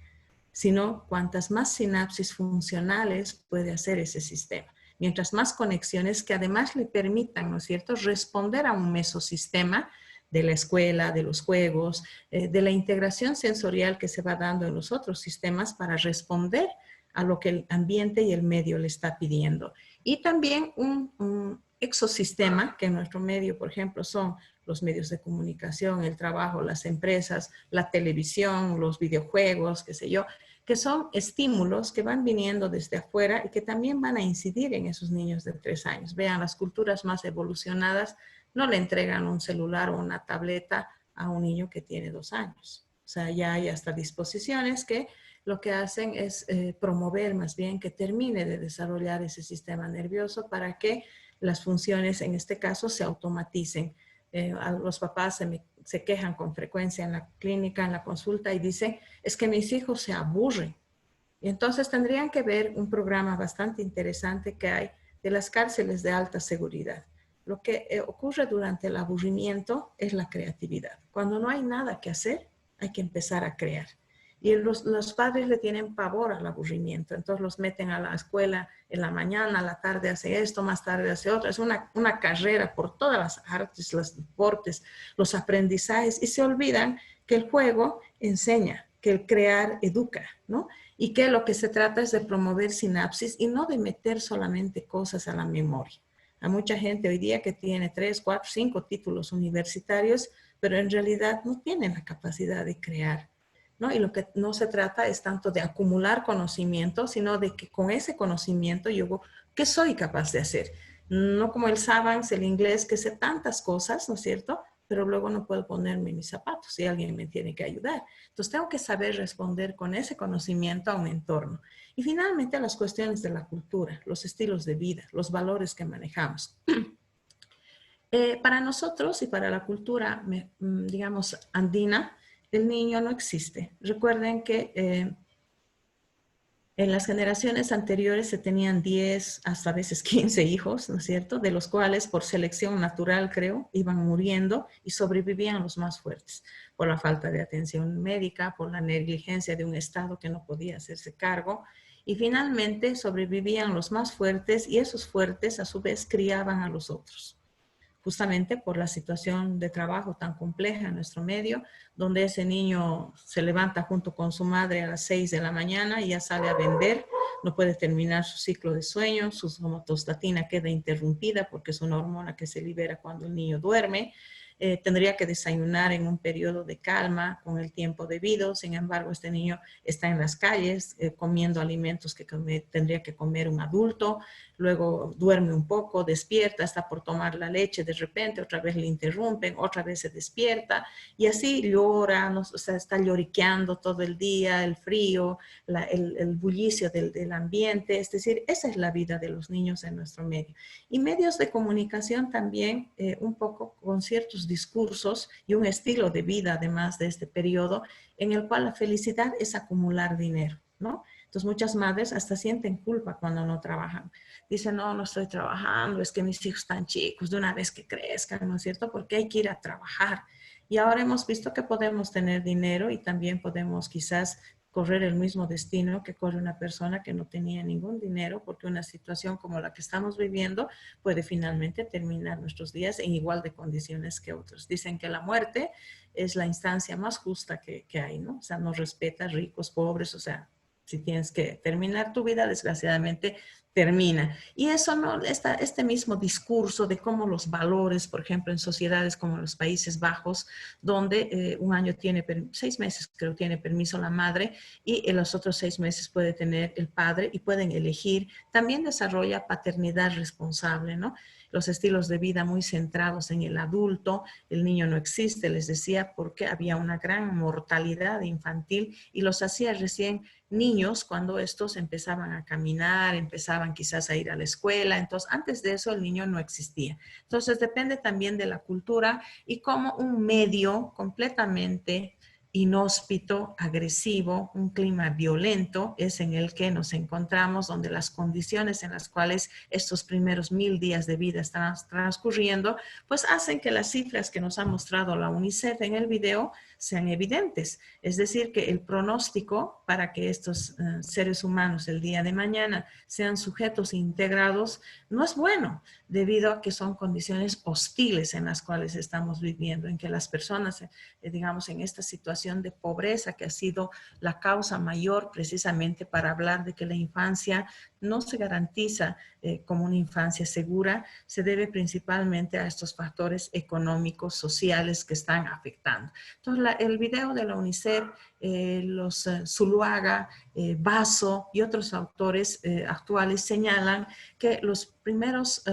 sino cuantas más sinapsis funcionales puede hacer ese sistema. Mientras más conexiones que además le permitan, ¿no es cierto?, responder a un mesosistema de la escuela, de los juegos, de la integración sensorial que se va dando en los otros sistemas para responder a lo que el ambiente y el medio le está pidiendo. Y también un ecosistema, que en nuestro medio, por ejemplo, son los medios de comunicación, el trabajo, las empresas, la televisión, los videojuegos, qué sé yo, que son estímulos que van viniendo desde afuera y que también van a incidir en esos niños de 3 años. Vean, las culturas más evolucionadas no le entregan un celular o una tableta a un niño que tiene 2 años. O sea, ya hay hasta disposiciones que lo que hacen es promover más bien que termine de desarrollar ese sistema nervioso para que las funciones, en este caso, se automaticen. Los papás se quejan con frecuencia en la clínica, en la consulta, y dicen, es que mis hijos se aburren. Y entonces tendrían que ver un programa bastante interesante que hay de las cárceles de alta seguridad. Lo que ocurre durante el aburrimiento es la creatividad. Cuando no hay nada que hacer, hay que empezar a crear. Y los padres le tienen pavor al aburrimiento, entonces los meten a la escuela en la mañana, a la tarde hace esto, más tarde hace otro. Es una carrera por todas las artes, los deportes, los aprendizajes, y se olvidan que el juego enseña, que el crear educa, ¿no? Y que lo que se trata es de promover sinapsis y no de meter solamente cosas a la memoria. Hay mucha gente hoy día que tiene 3, 4, 5 títulos universitarios, pero en realidad no tienen la capacidad de crear, ¿no? Y lo que no se trata es tanto de acumular conocimiento, sino de que con ese conocimiento yo, ¿qué soy capaz de hacer? No como el savant, el inglés, que sé tantas cosas, ¿no es cierto?, pero luego no puedo ponerme mis zapatos y alguien me tiene que ayudar. Entonces tengo que saber responder con ese conocimiento a un entorno. Y finalmente las cuestiones de la cultura, los estilos de vida, los valores que manejamos. Para nosotros y para la cultura, digamos, andina, el niño no existe. Recuerden que en las generaciones anteriores se tenían 10, hasta a veces 15 hijos, ¿no es cierto?, de los cuales por selección natural, creo, iban muriendo y sobrevivían los más fuertes por la falta de atención médica, por la negligencia de un Estado que no podía hacerse cargo. Y finalmente sobrevivían los más fuertes y esos fuertes a su vez criaban a los otros, justamente por la situación de trabajo tan compleja en nuestro medio, donde ese niño se levanta junto con su madre a las 6 de la mañana y ya sale a vender, no puede terminar su ciclo de sueño, su somatostatina queda interrumpida porque es una hormona que se libera cuando el niño duerme. Tendría que desayunar en un periodo de calma con el tiempo debido. Sin embargo, este niño está en las calles comiendo alimentos que tendría que comer un adulto. Luego duerme un poco, despierta, está por tomar la leche, de repente otra vez le interrumpen, otra vez se despierta y así llora, ¿no? O sea, está lloriqueando todo el día, el frío, el bullicio del ambiente. Es decir, esa es la vida de los niños en nuestro medio. Y medios de comunicación también, un poco con ciertos discursos y un estilo de vida, además de este periodo, en el cual la felicidad es acumular dinero, ¿no? Entonces muchas madres hasta sienten culpa cuando no trabajan. Dicen, no estoy trabajando, es que mis hijos están chicos, de una vez que crezcan, ¿no es cierto? Porque hay que ir a trabajar. Y ahora hemos visto que podemos tener dinero y también podemos quizás correr el mismo destino que corre una persona que no tenía ningún dinero, porque una situación como la que estamos viviendo puede finalmente terminar nuestros días en igual de condiciones que otros. Dicen que la muerte es la instancia más justa que hay, ¿no? O sea, no respeta ricos, pobres, o sea, si tienes que terminar tu vida, desgraciadamente termina. Y eso no, este mismo discurso de cómo los valores, por ejemplo, en sociedades como los Países Bajos, donde un año tiene, 6 meses creo tiene permiso la madre y en los otros 6 meses puede tener el padre y pueden elegir, también desarrolla paternidad responsable, ¿no? Los estilos de vida muy centrados en el adulto, el niño no existe, les decía, porque había una gran mortalidad infantil y los hacía recién niños cuando estos empezaban a caminar, empezaban quizás a ir a la escuela. Entonces, antes de eso el niño no existía. Entonces, depende también de la cultura y cómo un medio completamente inhóspito, agresivo, un clima violento es en el que nos encontramos, donde las condiciones en las cuales estos primeros 1000 días de vida están transcurriendo, pues hacen que las cifras que nos ha mostrado la UNICEF en el video sean evidentes. Es decir, que el pronóstico para que estos seres humanos el día de mañana sean sujetos integrados no es bueno, debido a que son condiciones hostiles en las cuales estamos viviendo, en que las personas, digamos, en esta situación de pobreza que ha sido la causa mayor precisamente para hablar de que la infancia no se garantiza como una infancia segura, se debe principalmente a estos factores económicos, sociales que están afectando. Entonces, el video de la UNICEF, los Zuluaga, Basso y otros autores actuales señalan que los primeros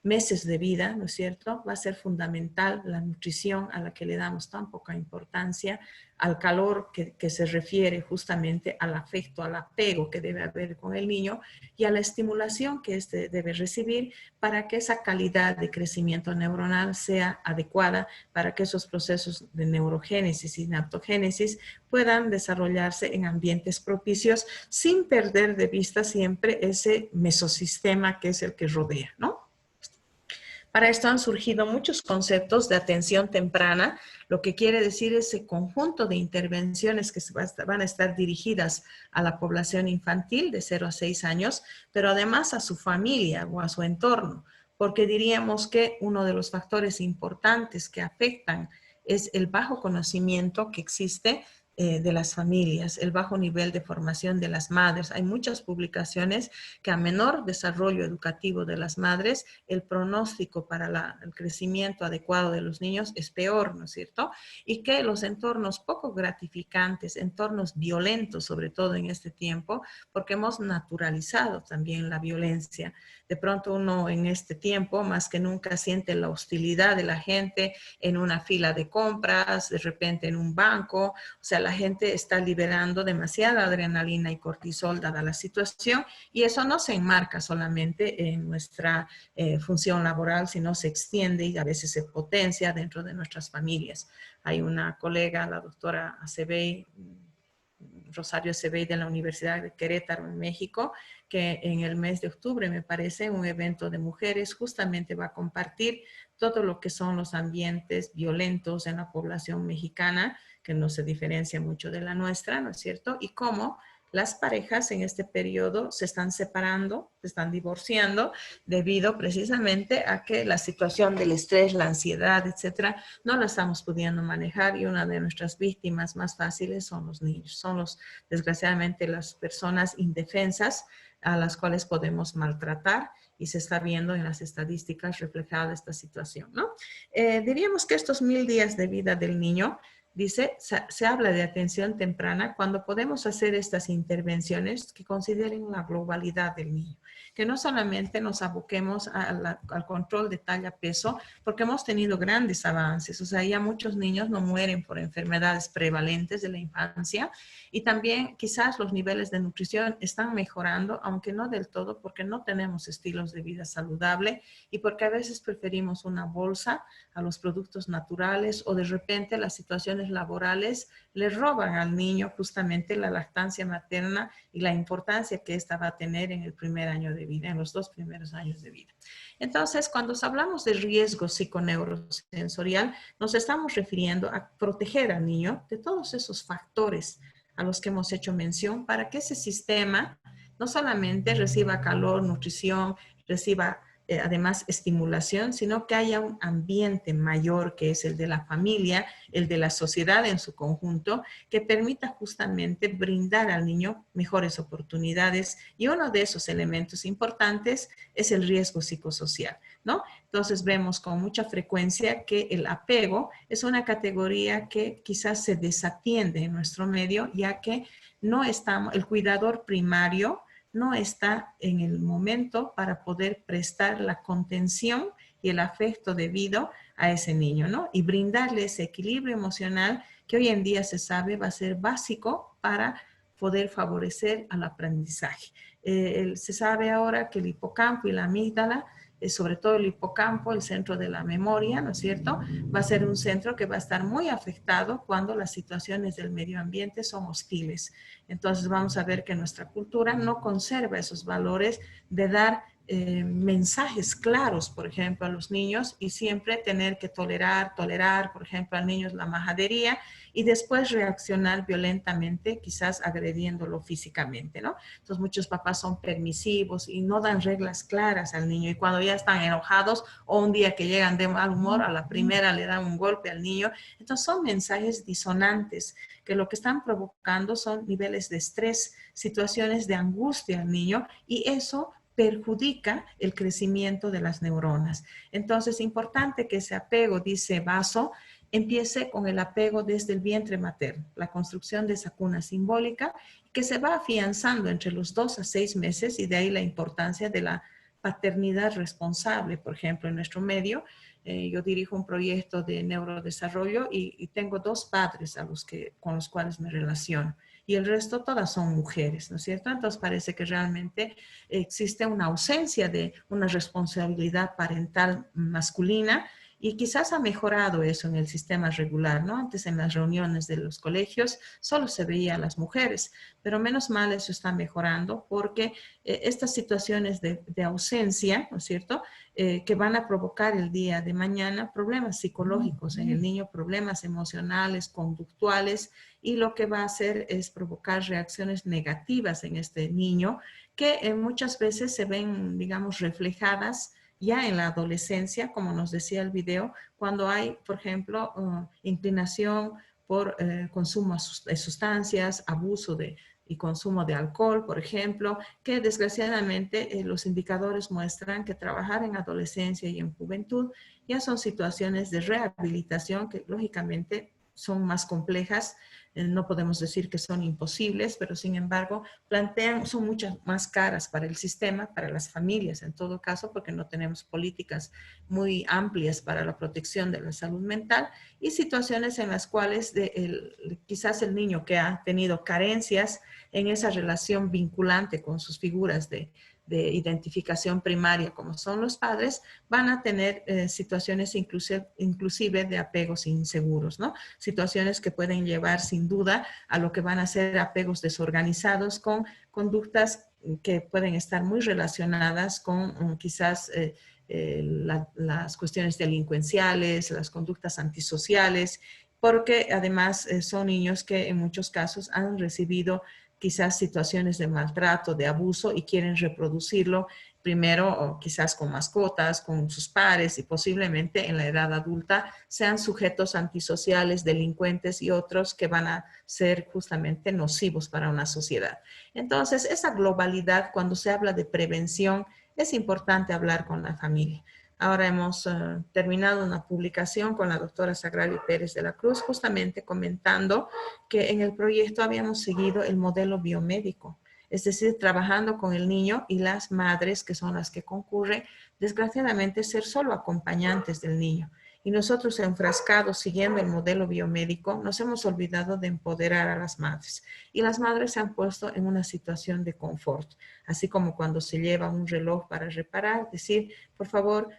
meses de vida, ¿no es cierto? Va a ser fundamental la nutrición a la que le damos tan poca importancia, al calor que se refiere justamente al afecto, al apego que debe haber con el niño y a la estimulación que éste debe recibir para que esa calidad de crecimiento neuronal sea adecuada, para que esos procesos de neurogénesis y naptogénesis puedan desarrollarse en ambientes propicios sin perder de vista siempre ese mesosistema que es el que rodea, ¿no? Para esto han surgido muchos conceptos de atención temprana, lo que quiere decir ese conjunto de intervenciones que van a estar dirigidas a la población infantil de 0 a 6 años, pero además a su familia o a su entorno, porque diríamos que uno de los factores importantes que afectan es el bajo conocimiento que existe de las familias, el bajo nivel de formación de las madres. Hay muchas publicaciones que a menor desarrollo educativo de las madres, el pronóstico para el crecimiento adecuado de los niños es peor, ¿no es cierto? Y que los entornos poco gratificantes, entornos violentos, sobre todo en este tiempo, porque hemos naturalizado también la violencia. De pronto uno en este tiempo más que nunca siente la hostilidad de la gente en una fila de compras, de repente en un banco, o sea, la gente está liberando demasiada adrenalina y cortisol dada la situación y eso no se enmarca solamente en nuestra función laboral, sino se extiende y a veces se potencia dentro de nuestras familias. Hay una colega, la doctora Acebey, Rosario Acebey de la Universidad de Querétaro en México, que en el mes de octubre, me parece, un evento de mujeres justamente va a compartir todo lo que son los ambientes violentos en la población mexicana, que no se diferencia mucho de la nuestra, ¿no es cierto? Y cómo las parejas en este periodo se están separando, se están divorciando, debido precisamente a que la situación del estrés, la ansiedad, etcétera, no la estamos pudiendo manejar y una de nuestras víctimas más fáciles son los niños, son desgraciadamente, las personas indefensas a las cuales podemos maltratar y se está viendo en las estadísticas reflejada esta situación, ¿no? Diríamos que estos 1000 días de vida del niño, dice, se habla de atención temprana cuando podemos hacer estas intervenciones que consideren la globalidad del niño, que no solamente nos aboquemos al control de talla-peso, porque hemos tenido grandes avances, o sea, ya muchos niños no mueren por enfermedades prevalentes de la infancia y también quizás los niveles de nutrición están mejorando, aunque no del todo, porque no tenemos estilos de vida saludable y porque a veces preferimos una bolsa a los productos naturales o de repente la situación situaciones laborales le roban al niño justamente la lactancia materna y la importancia que ésta va a tener en el primer año de vida, en los 2 primeros años de vida. Entonces, cuando hablamos de riesgo psiconeurosensorial, nos estamos refiriendo a proteger al niño de todos esos factores a los que hemos hecho mención para que ese sistema no solamente reciba calor, nutrición, reciba además estimulación, sino que haya un ambiente mayor que es el de la familia, el de la sociedad en su conjunto, que permita justamente brindar al niño mejores oportunidades. Y uno de esos elementos importantes es el riesgo psicosocial, ¿no? Entonces vemos con mucha frecuencia que el apego es una categoría que quizás se desatiende en nuestro medio, ya que no estamos, el cuidador primario no está en el momento para poder prestar la contención y el afecto debido a ese niño, ¿no? Y brindarle ese equilibrio emocional que hoy en día se sabe va a ser básico para poder favorecer al aprendizaje. Se sabe ahora que el hipocampo y la amígdala, sobre todo el hipocampo, el centro de la memoria, ¿no es cierto?, va a ser un centro que va a estar muy afectado cuando las situaciones del medio ambiente son hostiles. Entonces vamos a ver que nuestra cultura no conserva esos valores de dar mensajes claros, por ejemplo, a los niños y siempre tener que tolerar, por ejemplo, al niño la majadería y después reaccionar violentamente, quizás agrediéndolo físicamente, ¿no? Entonces muchos papás son permisivos y no dan reglas claras al niño y cuando ya están enojados o un día que llegan de mal humor, a la primera le dan un golpe al niño. Entonces son mensajes disonantes que lo que están provocando son niveles de estrés, situaciones de angustia al niño y eso perjudica el crecimiento de las neuronas. Entonces, importante que ese apego, dice Basso, empiece con el apego desde el vientre materno, la construcción de esa cuna simbólica que se va afianzando entre los 2 a 6 meses y de ahí la importancia de la paternidad responsable, por ejemplo, en nuestro medio. Yo dirijo un proyecto de neurodesarrollo y tengo 2 padres con los cuales me relaciono y el resto todas son mujeres, ¿no es cierto? Entonces parece que realmente existe una ausencia de una responsabilidad parental masculina y quizás ha mejorado eso en el sistema regular, ¿no? Antes en las reuniones de los colegios solo se veía a las mujeres, pero menos mal eso está mejorando porque estas situaciones de ausencia, ¿no es cierto?, que van a provocar el día de mañana problemas psicológicos en el niño, problemas emocionales, conductuales, y lo que va a hacer es provocar reacciones negativas en este niño que muchas veces se ven, digamos, reflejadas ya en la adolescencia, como nos decía el video, cuando hay, por ejemplo, inclinación por consumo de sustancias, abuso y consumo de alcohol, por ejemplo, que desgraciadamente los indicadores muestran que trabajar en adolescencia y en juventud ya son situaciones de rehabilitación que lógicamente son más complejas. No podemos decir que son imposibles, pero sin embargo son muchas más caras para el sistema, para las familias en todo caso, porque no tenemos políticas muy amplias para la protección de la salud mental y situaciones en las cuales quizás el niño que ha tenido carencias en esa relación vinculante con sus figuras de identificación primaria, como son los padres, van a tener situaciones inclusive de apegos inseguros, ¿no? Situaciones que pueden llevar sin duda a lo que van a ser apegos desorganizados con conductas que pueden estar muy relacionadas con quizás las cuestiones delincuenciales, las conductas antisociales, porque además son niños que en muchos casos han recibido quizás situaciones de maltrato, de abuso y quieren reproducirlo primero o quizás con mascotas, con sus pares y posiblemente en la edad adulta sean sujetos antisociales, delincuentes y otros que van a ser justamente nocivos para una sociedad. Entonces, esa globalidad, cuando se habla de prevención, es importante hablar con la familia. Ahora hemos terminado una publicación con la doctora Sagrario Pérez de la Cruz, justamente comentando que en el proyecto habíamos seguido el modelo biomédico, es decir, trabajando con el niño y las madres, que son las que concurren, desgraciadamente ser solo acompañantes del niño. Y nosotros enfrascados siguiendo el modelo biomédico, nos hemos olvidado de empoderar a las madres. Y las madres se han puesto en una situación de confort, así como cuando se lleva un reloj para reparar, decir, por favor,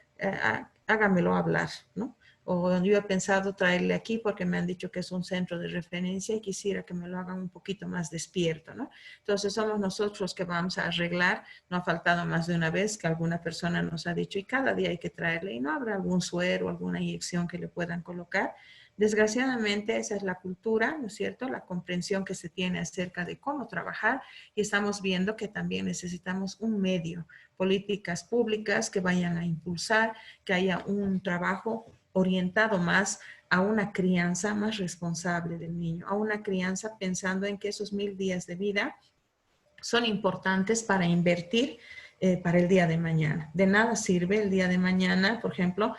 hágamelo hablar, ¿no? o yo he pensado traerle aquí porque me han dicho que es un centro de referencia y quisiera que me lo hagan un poquito más despierto, ¿no? Entonces somos nosotros los que vamos a arreglar. No ha faltado más de una vez que alguna persona nos ha dicho y cada día hay que traerle y no habrá algún suero o alguna inyección que le puedan colocar. Desgraciadamente esa es la cultura, ¿no es cierto? La comprensión que se tiene acerca de cómo trabajar y estamos viendo que también necesitamos un medio, políticas públicas que vayan a impulsar, que haya un trabajo orientado más a una crianza más responsable del niño, a una crianza pensando en que esos 1000 días de vida son importantes para invertir para el día de mañana. De nada sirve el día de mañana, por ejemplo,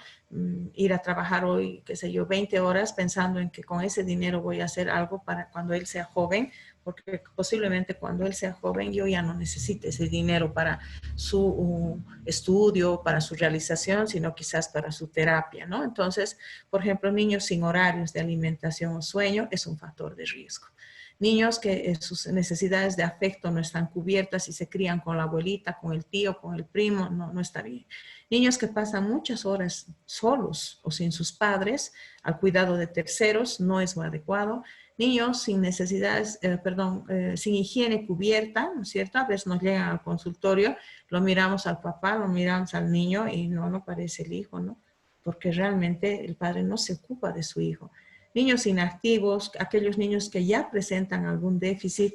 ir a trabajar hoy, qué sé yo, 20 horas pensando en que con ese dinero voy a hacer algo para cuando él sea joven, porque posiblemente cuando él sea joven yo ya no necesite ese dinero para su estudio, para su realización, sino quizás para su terapia, ¿no? Entonces, por ejemplo, niños sin horarios de alimentación o sueño es un factor de riesgo. Niños que sus necesidades de afecto no están cubiertas y se crían con la abuelita, con el tío, con el primo, no está bien. Niños que pasan muchas horas solos o sin sus padres al cuidado de terceros no es muy adecuado. Niños sin necesidades, sin higiene cubierta, ¿no es cierto? A veces nos llegan al consultorio, lo miramos al papá, lo miramos al niño y no parece el hijo, ¿no? Porque realmente el padre no se ocupa de su hijo. Niños inactivos, aquellos niños que ya presentan algún déficit,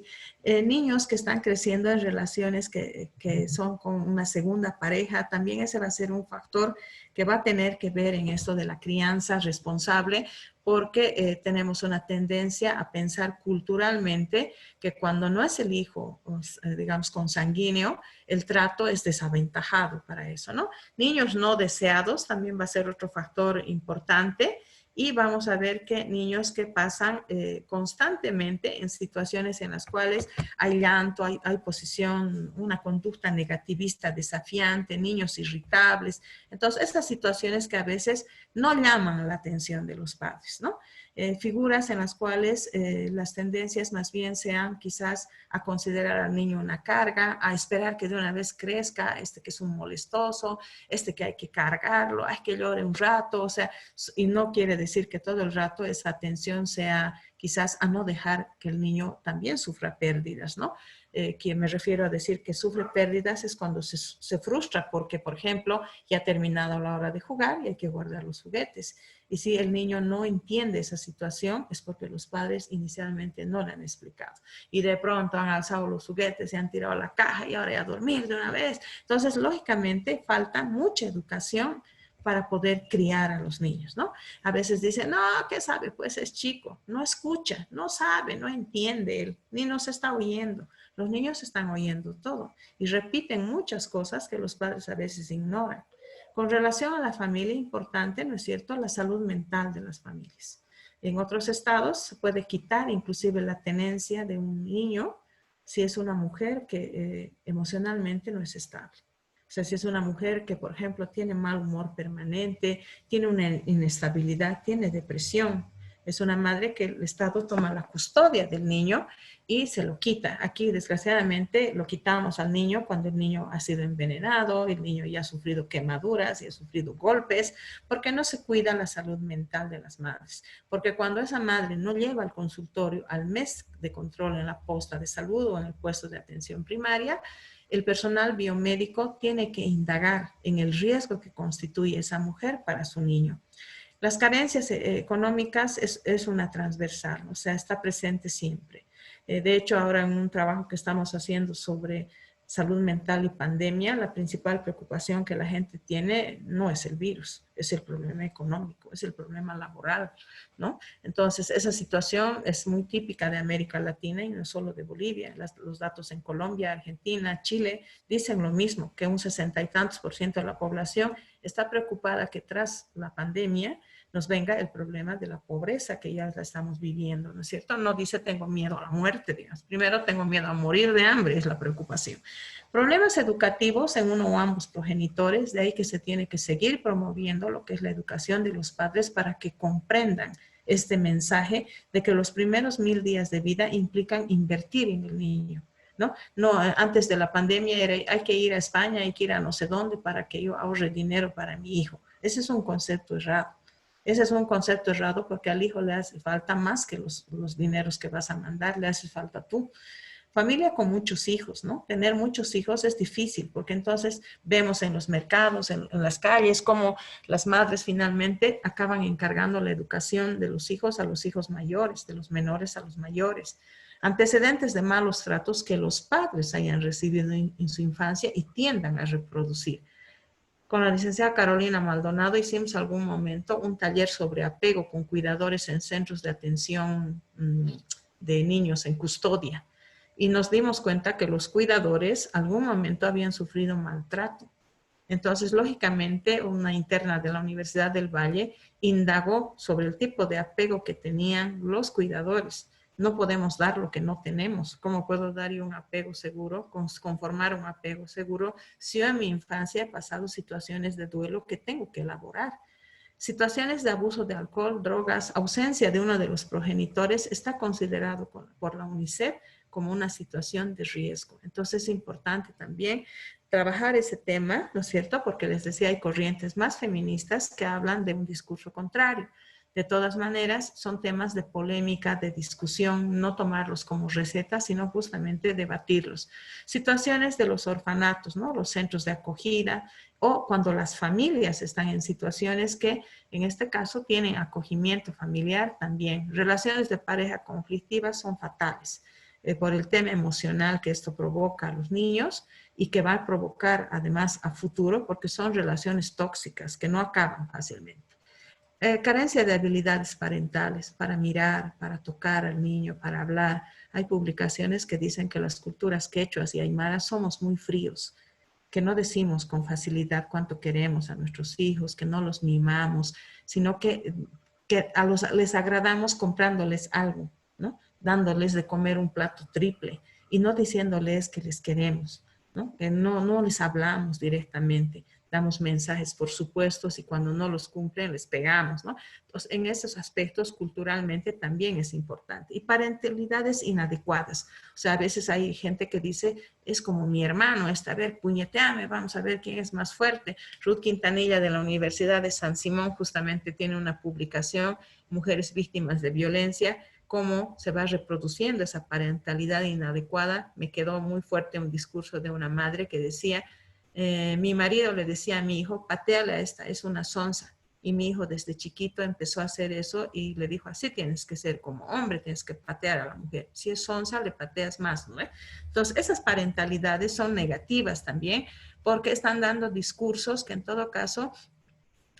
niños que están creciendo en relaciones que son con una segunda pareja, también ese va a ser un factor que va a tener que ver en esto de la crianza responsable, porque tenemos una tendencia a pensar culturalmente que cuando no es el hijo, digamos, consanguíneo, el trato es desaventajado para eso, ¿no? Niños no deseados también va a ser otro factor importante. Y vamos a ver que niños que pasan constantemente en situaciones en las cuales hay llanto, hay posición, una conducta negativista, desafiante, niños irritables. Entonces, esas situaciones que a veces no llaman la atención de los padres, ¿no? Figuras en las cuales las tendencias más bien sean quizás a considerar al niño una carga, a esperar que de una vez crezca, que es un molestoso, que hay que cargarlo, hay que llore un rato, o sea, y no quiere decir que todo el rato esa atención sea quizás a no dejar que el niño también sufra pérdidas, ¿no? Que me refiero a decir que sufre pérdidas es cuando se frustra porque, por ejemplo, ya ha terminado la hora de jugar y hay que guardar los juguetes. Y si el niño no entiende esa situación es porque los padres inicialmente no le han explicado. Y de pronto han alzado los juguetes y han tirado la caja y ahora ya a dormir de una vez. Entonces, lógicamente, falta mucha educación para poder criar a los niños, ¿no? A veces dicen, no, ¿qué sabe? Pues es chico, no escucha, no sabe, no entiende, él ni nos está oyendo. Los niños están oyendo todo y repiten muchas cosas que los padres a veces ignoran. Con relación a la familia, importante, ¿no es cierto?, la salud mental de las familias. En otros estados se puede quitar inclusive la tenencia de un niño si es una mujer que emocionalmente no es estable. O sea, si es una mujer que, por ejemplo, tiene mal humor permanente, tiene una inestabilidad, tiene depresión, es una madre que el Estado toma la custodia del niño y se lo quita. Aquí, desgraciadamente, lo quitamos al niño cuando el niño ha sido envenenado, el niño ya ha sufrido quemaduras y ha sufrido golpes, porque no se cuida la salud mental de las madres. Porque cuando esa madre no lleva al consultorio al mes de control en la posta de salud o en el puesto de atención primaria, el personal biomédico tiene que indagar en el riesgo que constituye esa mujer para su niño. Las carencias económicas es una transversal, o sea, está presente siempre. De hecho, ahora en un trabajo que estamos haciendo sobre salud mental y pandemia, la principal preocupación que la gente tiene no es el virus, es el problema económico, es el problema laboral, ¿no? Entonces, esa situación es muy típica de América Latina y no solo de Bolivia. Los datos en Colombia, Argentina, Chile dicen lo mismo, que un 60 y tantos % de la población está preocupada que tras la pandemia nos venga el problema de la pobreza que ya la estamos viviendo, ¿no es cierto? No dice tengo miedo a la muerte, digamos. Primero tengo miedo a morir de hambre, es la preocupación. Problemas educativos en uno o ambos progenitores, de ahí que se tiene que seguir promoviendo lo que es la educación de los padres para que comprendan este mensaje de que los primeros 1000 días de vida implican invertir en el niño. ¿No? Antes de la pandemia hay que ir a España, hay que ir a no sé dónde para que yo ahorre dinero para mi hijo. Ese es un concepto errado. Ese es un concepto errado porque al hijo le hace falta más que los dineros que vas a mandar, le hace falta tú. Familia con muchos hijos, ¿no? Tener muchos hijos es difícil porque entonces vemos en los mercados, en las calles, cómo las madres finalmente acaban encargando la educación de los hijos a los hijos mayores, de los menores a los mayores. Antecedentes de malos tratos que los padres hayan recibido en su infancia y tiendan a reproducir. Con la licenciada Carolina Maldonado hicimos algún momento un taller sobre apego con cuidadores en centros de atención de niños en custodia. Y nos dimos cuenta que los cuidadores algún momento habían sufrido maltrato. Entonces, lógicamente, una interna de la Universidad del Valle indagó sobre el tipo de apego que tenían los cuidadores. No podemos dar lo que no tenemos. ¿Cómo puedo dar yo un apego seguro, conformar un apego seguro si yo en mi infancia he pasado situaciones de duelo que tengo que elaborar? Situaciones de abuso de alcohol, drogas, ausencia de uno de los progenitores está considerado por la UNICEF como una situación de riesgo. Entonces es importante también trabajar ese tema, ¿no es cierto? Porque les decía, hay corrientes más feministas que hablan de un discurso contrario. De todas maneras, son temas de polémica, de discusión, no tomarlos como recetas, sino justamente debatirlos. Situaciones de los orfanatos, ¿no? Los centros de acogida, o cuando las familias están en situaciones que, en este caso, tienen acogimiento familiar también. Relaciones de pareja conflictivas son fatales por el tema emocional que esto provoca a los niños y que va a provocar además a futuro porque son relaciones tóxicas que no acaban fácilmente. Carencia de habilidades parentales para mirar, para tocar al niño, para hablar. Hay publicaciones que dicen que las culturas quechuas y aymaras somos muy fríos, que no decimos con facilidad cuánto queremos a nuestros hijos, que no los mimamos, sino que les agradamos comprándoles algo, ¿no? Dándoles de comer un plato triple y no diciéndoles que les queremos, ¿no? Que no les hablamos directamente. Damos mensajes por supuestos y cuando no los cumplen les pegamos, ¿no? Entonces, en esos aspectos culturalmente también es importante. Y parentalidades inadecuadas. O sea, a veces hay gente que dice, es como mi hermano, a ver, puñeteame, vamos a ver quién es más fuerte. Ruth Quintanilla de la Universidad de San Simón justamente tiene una publicación, Mujeres Víctimas de Violencia, cómo se va reproduciendo esa parentalidad inadecuada. Me quedó muy fuerte un discurso de una madre que decía, mi marido le decía a mi hijo, pateale a esta, es una sonsa. Y mi hijo desde chiquito empezó a hacer eso y le dijo, así tienes que ser como hombre, tienes que patear a la mujer. Si es sonsa, le pateas más, ¿no? Entonces, esas parentalidades son negativas también porque están dando discursos que en todo caso,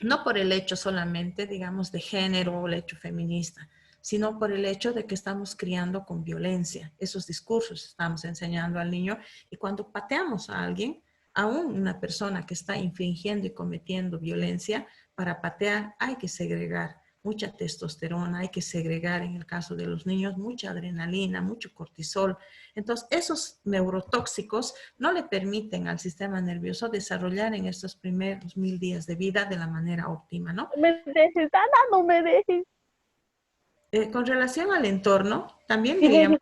no por el hecho solamente, digamos, de género o el hecho feminista, sino por el hecho de que estamos criando con violencia. Esos discursos estamos enseñando al niño y cuando pateamos a alguien, aún una persona que está infringiendo y cometiendo violencia, para patear hay que segregar mucha testosterona, hay que segregar en el caso de los niños mucha adrenalina, mucho cortisol. Entonces, esos neurotóxicos no le permiten al sistema nervioso desarrollar en estos primeros 1000 días de vida de la manera óptima, ¿no? Me dejes, Ana, no me dejes. Con relación al entorno, también Sí, diríamos,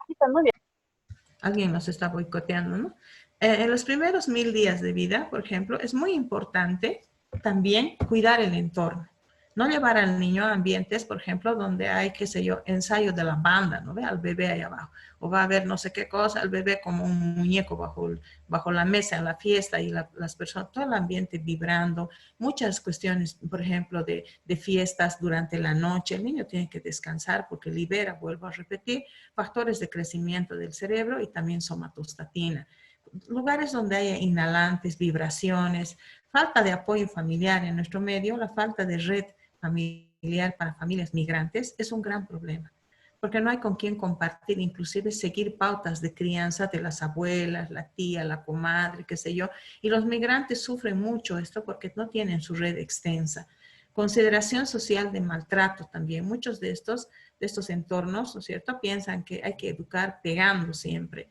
alguien nos está boicoteando, ¿no? En los primeros 1000 días de vida, por ejemplo, es muy importante también cuidar el entorno. No llevar al niño a ambientes, por ejemplo, donde hay, qué sé yo, ensayo de la banda, ¿no ve? Al bebé ahí abajo. O va a haber no sé qué cosa, al bebé como un muñeco bajo la mesa en la fiesta y las personas, todo el ambiente vibrando. Muchas cuestiones, por ejemplo, de fiestas durante la noche. El niño tiene que descansar porque libera, vuelvo a repetir, factores de crecimiento del cerebro y también somatostatina. Lugares donde haya inhalantes, vibraciones, falta de apoyo familiar en nuestro medio, la falta de red familiar para familias migrantes es un gran problema, porque no hay con quién compartir, inclusive seguir pautas de crianza de las abuelas, la tía, la comadre, qué sé yo, y los migrantes sufren mucho esto porque no tienen su red extensa. Consideración social de maltrato también. Muchos de estos entornos, ¿no es cierto?, piensan que hay que educar pegando siempre.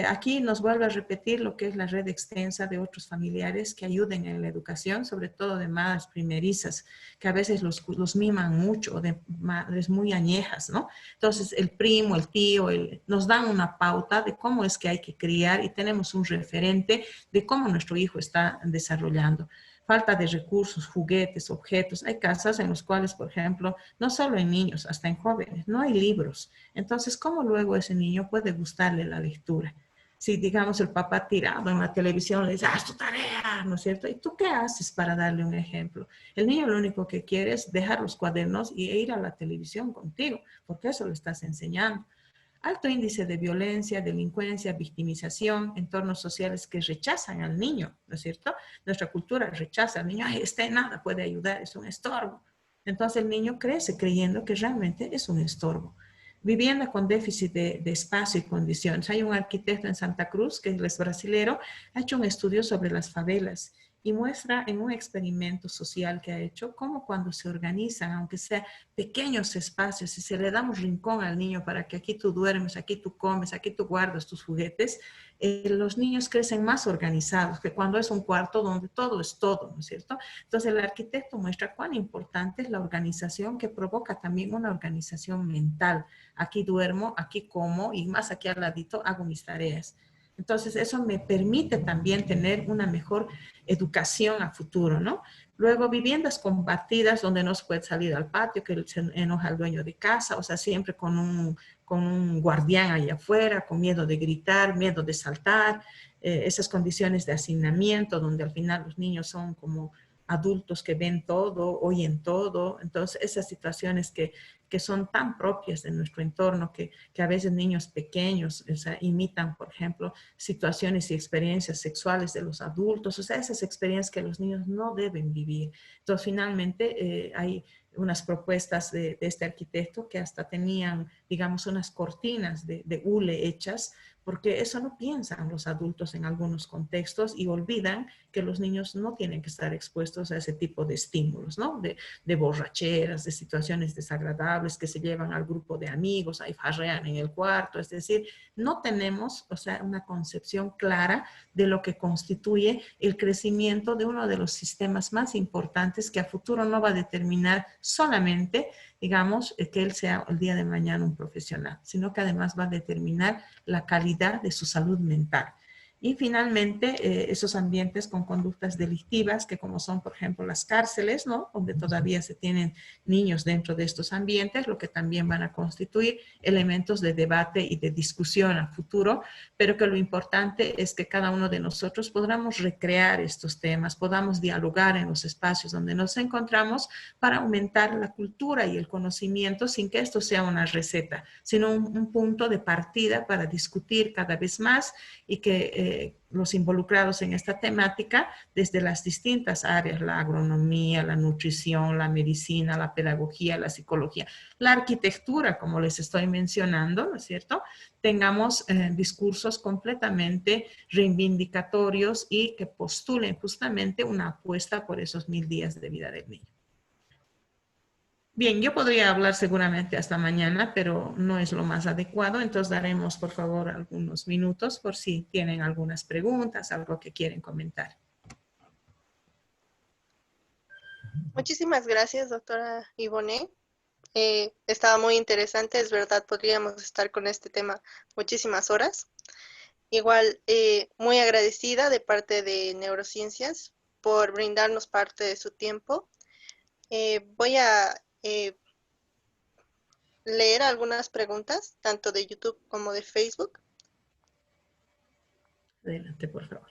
Aquí nos vuelve a repetir lo que es la red extensa de otros familiares que ayuden en la educación, sobre todo de madres primerizas, que a veces los miman mucho, de madres muy añejas, ¿no? Entonces, el primo, el tío, nos dan una pauta de cómo es que hay que criar y tenemos un referente de cómo nuestro hijo está desarrollando. falta de recursos, juguetes, objetos. Hay casas en las cuales, por ejemplo, no solo en niños, hasta en jóvenes, no hay libros. Entonces, ¿cómo luego ese niño puede gustarle la lectura? Si, digamos, el papá tirado en la televisión le dice, haz tu tarea, ¿no es cierto? ¿Y tú qué haces para darle un ejemplo? El niño lo único que quiere es dejar los cuadernos y ir a la televisión contigo, porque eso le estás enseñando. Alto índice de violencia, delincuencia, victimización, entornos sociales que rechazan al niño, ¿no es cierto? Nuestra cultura rechaza al niño, ay, este nada puede ayudar, es un estorbo. Entonces el niño crece creyendo que realmente es un estorbo. Vivienda con déficit de espacio y condiciones. Hay un arquitecto en Santa Cruz, que es brasilero, ha hecho un estudio sobre las favelas y muestra en un experimento social que ha hecho cómo cuando se organizan, aunque sea pequeños espacios, si se le da un rincón al niño para que aquí tú duermes, aquí tú comes, aquí tú guardas tus juguetes, los niños crecen más organizados que cuando es un cuarto donde todo es todo, ¿no es cierto? Entonces el arquitecto muestra cuán importante es la organización que provoca también una organización mental. Aquí duermo, aquí como y más aquí al ladito hago mis tareas. Entonces, eso me permite también tener una mejor educación a futuro, ¿no? Luego, viviendas compartidas donde no se puede salir al patio, que se enoja el dueño de casa, o sea, siempre con un guardián allá afuera, con miedo de gritar, miedo de saltar, esas condiciones de hacinamiento donde al final los niños son como adultos que ven todo, oyen todo. Entonces, esas situaciones que son tan propias de nuestro entorno, que a veces niños pequeños, o sea, imitan, por ejemplo, situaciones y experiencias sexuales de los adultos, o sea, esas experiencias que los niños no deben vivir. Entonces, finalmente, hay unas propuestas de este arquitecto que hasta tenían, digamos, unas cortinas de hule hechas, porque eso no piensan los adultos en algunos contextos y olvidan que los niños no tienen que estar expuestos a ese tipo de estímulos, ¿no? De borracheras, de situaciones desagradables que se llevan al grupo de amigos, ahí farrean en el cuarto, es decir, no tenemos, o sea, una concepción clara de lo que constituye el crecimiento de uno de los sistemas más importantes que a futuro no va a determinar solamente, digamos, que él sea el día de mañana un profesional, sino que además va a determinar la calidad de su salud mental. Y finalmente, esos ambientes con conductas delictivas, que como son, por ejemplo, las cárceles, ¿no? Donde todavía se tienen niños dentro de estos ambientes, lo que también van a constituir elementos de debate y de discusión a futuro, pero que lo importante es que cada uno de nosotros podamos recrear estos temas, podamos dialogar en los espacios donde nos encontramos para aumentar la cultura y el conocimiento sin que esto sea una receta, sino un punto de partida para discutir cada vez más y que los involucrados en esta temática desde las distintas áreas, la agronomía, la nutrición, la medicina, la pedagogía, la psicología, la arquitectura, como les estoy mencionando, ¿no es cierto? Tengamos discursos completamente reivindicatorios y que postulen justamente una apuesta por esos 1000 días de vida del niño. Bien, yo podría hablar seguramente hasta mañana, pero no es lo más adecuado, entonces daremos por favor algunos minutos por si tienen algunas preguntas, algo que quieren comentar. Muchísimas gracias, doctora Ivonne. Estaba muy interesante, es verdad, podríamos estar con este tema muchísimas horas. Igual, muy agradecida de parte de Neurociencias por brindarnos parte de su tiempo. Voy a leer algunas preguntas, tanto de YouTube como de Facebook. Adelante, por favor.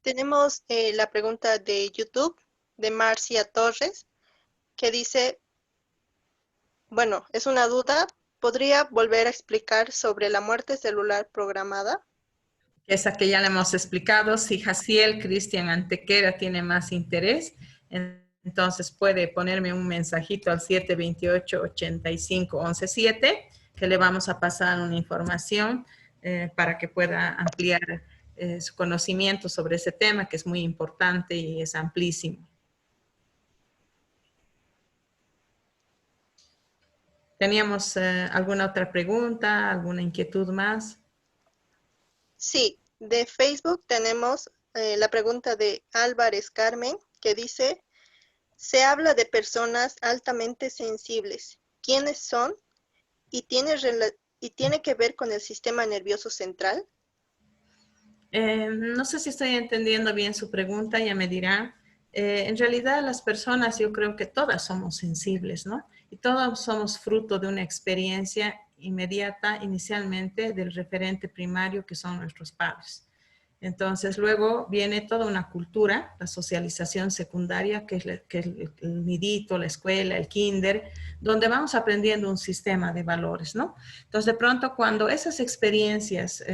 Tenemos la pregunta de YouTube de Marcia Torres, que dice, bueno, es una duda, ¿podría volver a explicar sobre la muerte celular programada? Esa que ya le hemos explicado, si Jaciel Cristian Antequera tiene más interés, entonces puede ponerme un mensajito al 728-85-117, que le vamos a pasar una información para que pueda ampliar su conocimiento sobre ese tema, que es muy importante y es amplísimo. ¿Teníamos alguna otra pregunta, alguna inquietud más? Sí, de Facebook tenemos la pregunta de Álvarez Carmen, que dice, se habla de personas altamente sensibles. ¿Quiénes son? ¿Y tiene que ver con el sistema nervioso central? No sé si estoy entendiendo bien su pregunta, ya me dirá. En realidad las personas, yo creo que todas somos sensibles, ¿no? Y todos somos fruto de una experiencia inmediata, inicialmente, del referente primario que son nuestros padres. Entonces, luego viene toda una cultura, la socialización secundaria, que es el nidito, la escuela, el kinder, donde vamos aprendiendo un sistema de valores, ¿no? Entonces, de pronto, cuando esas experiencias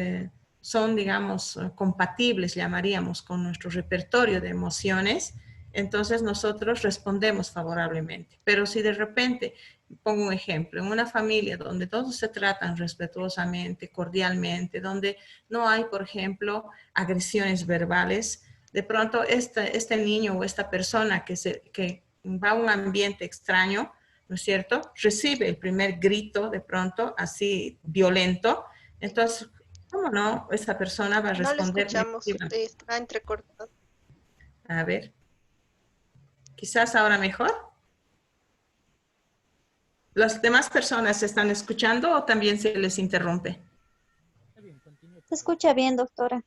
son, digamos, compatibles, llamaríamos, con nuestro repertorio de emociones, entonces nosotros respondemos favorablemente. Pero si de repente, pongo un ejemplo, en una familia donde todos se tratan respetuosamente, cordialmente, donde no hay, por ejemplo, agresiones verbales, de pronto este niño o esta persona que va a un ambiente extraño, ¿no es cierto? Recibe el primer grito de pronto así violento, entonces, ¿cómo no? Esta persona va a No le responder escuchamos, negativamente. está entrecortado. A ver, quizás ahora mejor. ¿Las demás personas se están escuchando o también se les interrumpe? Se escucha bien, doctora.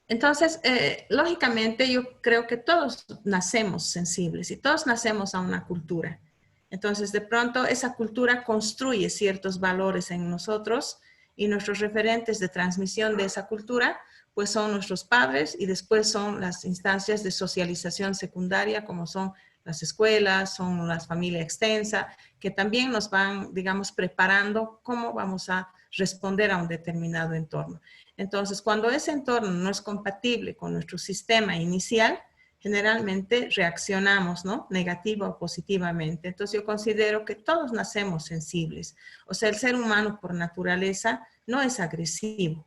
Entonces, lógicamente yo creo que todos nacemos sensibles y todos nacemos a una cultura. Entonces, de pronto, esa cultura construye ciertos valores en nosotros y nuestros referentes de transmisión de esa cultura, pues son nuestros padres y después son las instancias de socialización secundaria, como son las escuelas, son la familia extensa, que también nos van, digamos, preparando cómo vamos a responder a un determinado entorno. Entonces, cuando ese entorno no es compatible con nuestro sistema inicial, generalmente reaccionamos, ¿no? Negativa o positivamente. Entonces, yo considero que todos nacemos sensibles. O sea, el ser humano por naturaleza no es agresivo.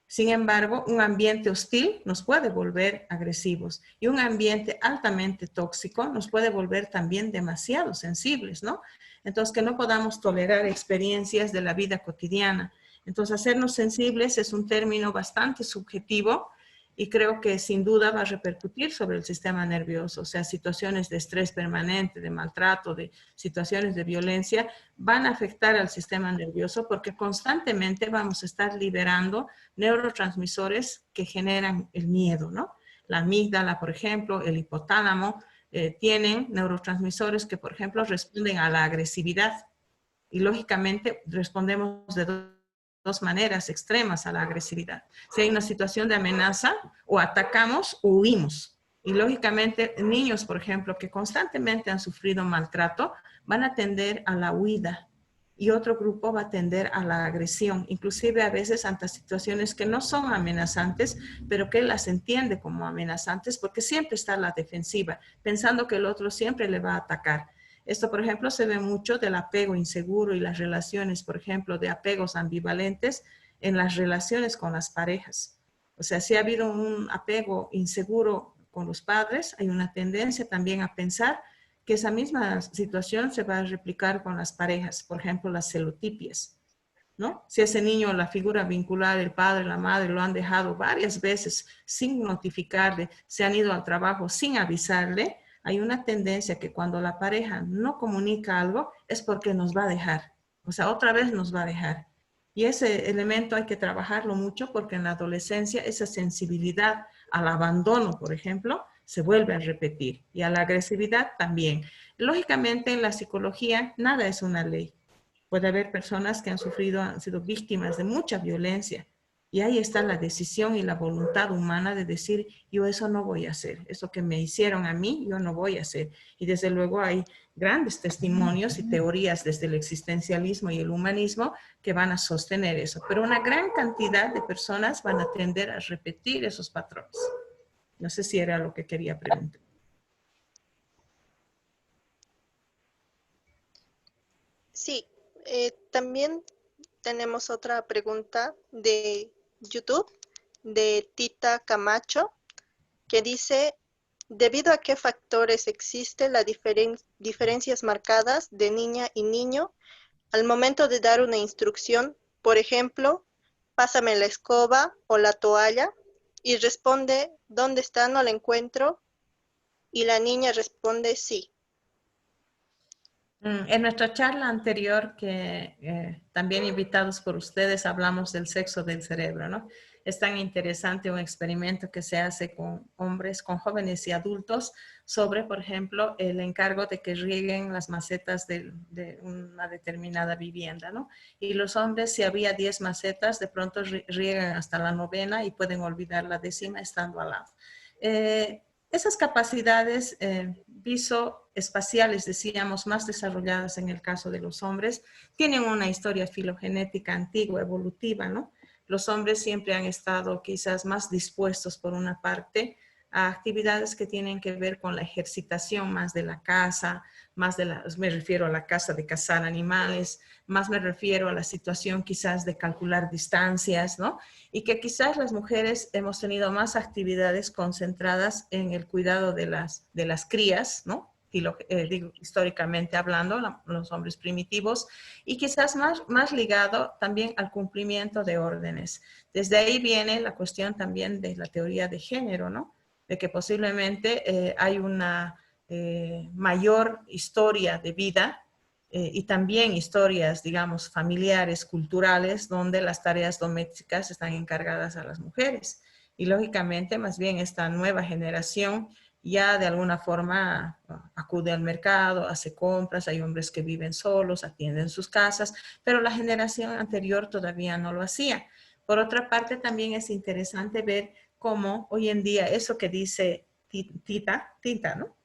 Sin embargo, un ambiente hostil nos puede volver agresivos y un ambiente altamente tóxico nos puede volver también demasiado sensibles, ¿no? Entonces, que no podamos tolerar experiencias de la vida cotidiana. Entonces, hacernos sensibles es un término bastante subjetivo y creo que sin duda va a repercutir sobre el sistema nervioso. O sea, situaciones de estrés permanente, de maltrato, de situaciones de violencia, van a afectar al sistema nervioso porque constantemente vamos a estar liberando neurotransmisores que generan el miedo, ¿no? La amígdala, por ejemplo, el hipotálamo, tienen neurotransmisores que, por ejemplo, responden a la agresividad. Y lógicamente respondemos de dos maneras extremas a la agresividad. Si hay una situación de amenaza, o atacamos o huimos. Y lógicamente niños, por ejemplo, que constantemente han sufrido maltrato, van a tender a la huida. Y otro grupo va a tender a la agresión, inclusive a veces ante situaciones que no son amenazantes, pero que las entiende como amenazantes porque siempre está a la defensiva, pensando que el otro siempre le va a atacar. Esto, por ejemplo, se ve mucho del apego inseguro y las relaciones, por ejemplo, de apegos ambivalentes en las relaciones con las parejas. O sea, si ha habido un apego inseguro con los padres, hay una tendencia también a pensar que esa misma situación se va a replicar con las parejas, por ejemplo, las celotipias, ¿no? Si ese niño, la figura vincular, el padre, la madre, lo han dejado varias veces sin notificarle, se han ido al trabajo sin avisarle, hay una tendencia que cuando la pareja no comunica algo es porque nos va a dejar. O sea, otra vez nos va a dejar. Y ese elemento hay que trabajarlo mucho porque en la adolescencia esa sensibilidad al abandono, por ejemplo, se vuelve a repetir y a la agresividad también. Lógicamente en la psicología nada es una ley. Puede haber personas que han sufrido, han sido víctimas de mucha violencia. Y ahí está la decisión y la voluntad humana de decir, yo eso no voy a hacer, eso que me hicieron a mí, yo no voy a hacer. Y desde luego hay grandes testimonios y teorías desde el existencialismo y el humanismo que van a sostener eso. Pero una gran cantidad de personas van a tender a repetir esos patrones. No sé si era lo que quería preguntar. Sí, también tenemos otra pregunta de YouTube, de Tita Camacho, que dice, ¿debido a qué factores existen las diferencias marcadas de niña y niño al momento de dar una instrucción? Por ejemplo, pásame la escoba o la toalla, y responde, ¿dónde está? No la encuentro, y la niña responde sí. En nuestra charla anterior, que también invitados por ustedes, hablamos del sexo del cerebro, ¿no? Es tan interesante un experimento que se hace con hombres, con jóvenes y adultos sobre, por ejemplo, el encargo de que rieguen las macetas de una determinada vivienda, ¿no? Y los hombres, si había 10 macetas, de pronto riegan hasta la 9ª y pueden olvidar la 10ª estando al lado. Esas capacidades visoespaciales, decíamos, más desarrolladas en el caso de los hombres, tienen una historia filogenética antigua, evolutiva, ¿no? Los hombres siempre han estado quizás más dispuestos, por una parte, a actividades que tienen que ver con la ejercitación más de la caza, me refiero a la caza de cazar animales, más me refiero a la situación quizás de calcular distancias, ¿no? Y que quizás las mujeres hemos tenido más actividades concentradas en el cuidado de las crías, ¿no? Digo, históricamente hablando, los hombres primitivos, y quizás más ligado también al cumplimiento de órdenes. Desde ahí viene la cuestión también de la teoría de género, ¿no? De que posiblemente hay una mayor historia de vida y también historias, digamos, familiares, culturales, donde las tareas domésticas están encargadas a las mujeres. Y lógicamente, más bien esta nueva generación ya de alguna forma acude al mercado, hace compras, hay hombres que viven solos, atienden sus casas, pero la generación anterior todavía no lo hacía. Por otra parte, también es interesante ver cómo hoy en día eso que dice Tita, ¿no?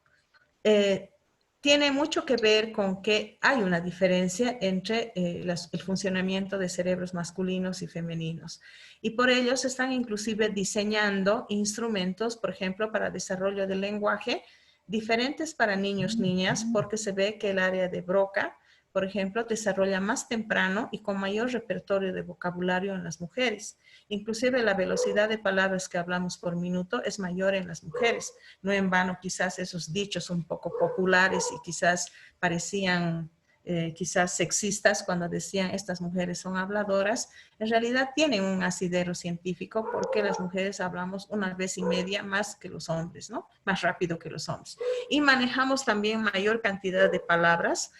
Tiene mucho que ver con que hay una diferencia entre el funcionamiento de cerebros masculinos y femeninos. Y por ello se están inclusive diseñando instrumentos, por ejemplo, para desarrollo del lenguaje, diferentes para niños, niñas, porque se ve que el área de Broca, por ejemplo, desarrolla más temprano y con mayor repertorio de vocabulario en las mujeres. Inclusive la velocidad de palabras que hablamos por minuto es mayor en las mujeres. No en vano quizás esos dichos un poco populares y quizás parecían quizás sexistas cuando decían estas mujeres son habladoras, en realidad tienen un asidero científico porque las mujeres hablamos 1,5 veces más que los hombres, ¿no? Más rápido que los hombres. Y manejamos también mayor cantidad de palabras,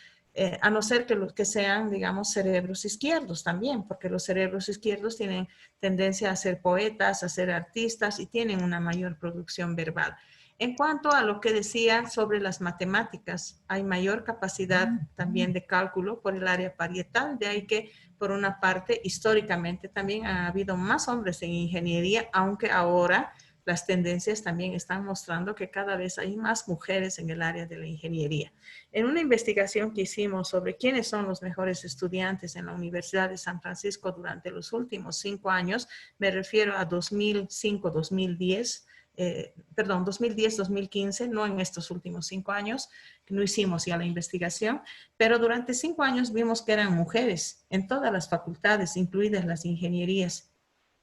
a no ser que sean, digamos, cerebros izquierdos también, porque los cerebros izquierdos tienen tendencia a ser poetas, a ser artistas y tienen una mayor producción verbal. En cuanto a lo que decía sobre las matemáticas, hay mayor capacidad también de cálculo por el área parietal, de ahí que, por una parte, históricamente también ha habido más hombres en ingeniería, aunque ahora las tendencias también están mostrando que cada vez hay más mujeres en el área de la ingeniería. En una investigación que hicimos sobre quiénes son los mejores estudiantes en la Universidad de San Francisco durante los últimos 5 años, me refiero a 2005-2010, 2010-2015, no en estos últimos 5 años, que no hicimos ya la investigación, pero durante 5 años vimos que eran mujeres en todas las facultades, incluidas las ingenierías.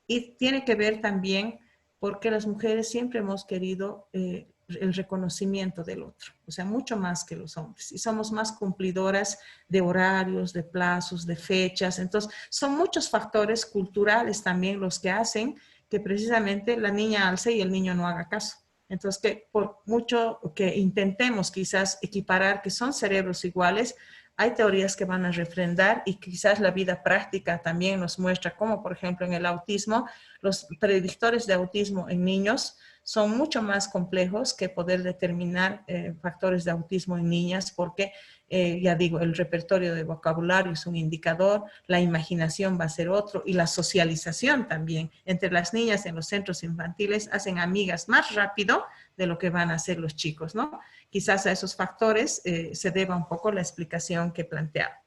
Y tiene que ver también porque las mujeres siempre hemos querido el reconocimiento del otro, o sea, mucho más que los hombres. Y somos más cumplidoras de horarios, de plazos, de fechas. Entonces, son muchos factores culturales también los que hacen que precisamente la niña alce y el niño no haga caso. Entonces, que por mucho que intentemos quizás equiparar que son cerebros iguales, hay teorías que van a refrendar y quizás la vida práctica también nos muestra cómo, por ejemplo, en el autismo, los predictores de autismo en niños son mucho más complejos que poder determinar factores de autismo en niñas porque, ya digo, el repertorio de vocabulario es un indicador, la imaginación va a ser otro y la socialización también. Entre las niñas en los centros infantiles hacen amigas más rápido de lo que van a hacer los chicos, ¿no? Quizás a esos factores se deba un poco la explicación que planteaba.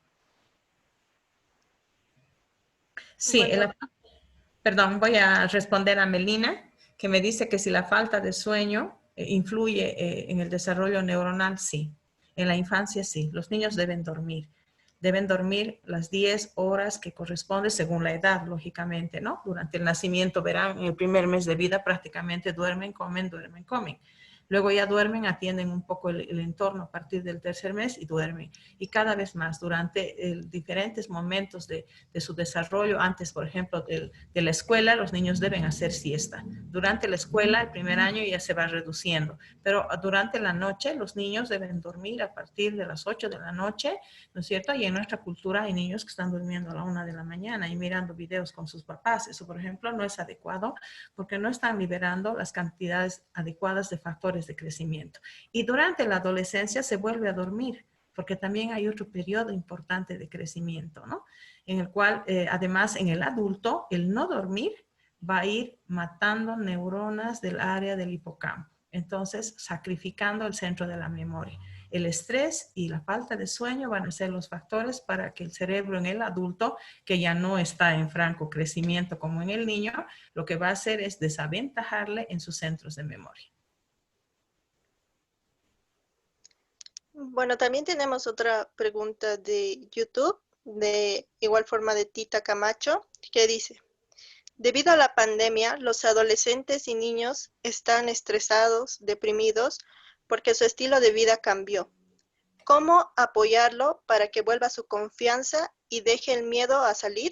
Sí, Bueno, perdón, voy a responder a Melina, que me dice que si la falta de sueño influye en el desarrollo neuronal, sí. En la infancia, sí. Los niños deben dormir. Deben dormir las 10 horas que corresponde según la edad, lógicamente, ¿no? Durante el nacimiento, verán, en el primer mes de vida prácticamente duermen, comen, duermen, comen. Luego ya duermen, atienden un poco el entorno a partir del tercer mes y duermen. Y cada vez más durante diferentes momentos de su desarrollo, antes, por ejemplo, de la escuela, los niños deben hacer siesta. Durante la escuela, el primer año ya se va reduciendo, pero durante la noche los niños deben dormir a partir de las 8 de la noche, ¿no es cierto? Y en nuestra cultura hay niños que están durmiendo a la 1 de la mañana y mirando videos con sus papás. Eso, por ejemplo, no es adecuado porque no están liberando las cantidades adecuadas de factores de crecimiento. Y durante la adolescencia se vuelve a dormir, porque también hay otro periodo importante de crecimiento, ¿no? En el cual, además, en el adulto, el no dormir va a ir matando neuronas del área del hipocampo. Entonces, sacrificando el centro de la memoria. El estrés y la falta de sueño van a ser los factores para que el cerebro en el adulto, que ya no está en franco crecimiento como en el niño, lo que va a hacer es desaventajarle en sus centros de memoria. Bueno, también tenemos otra pregunta de YouTube, de igual forma de Tita Camacho, que dice, debido a la pandemia, los adolescentes y niños están estresados, deprimidos, porque su estilo de vida cambió. ¿Cómo apoyarlo para que vuelva su confianza y deje el miedo a salir?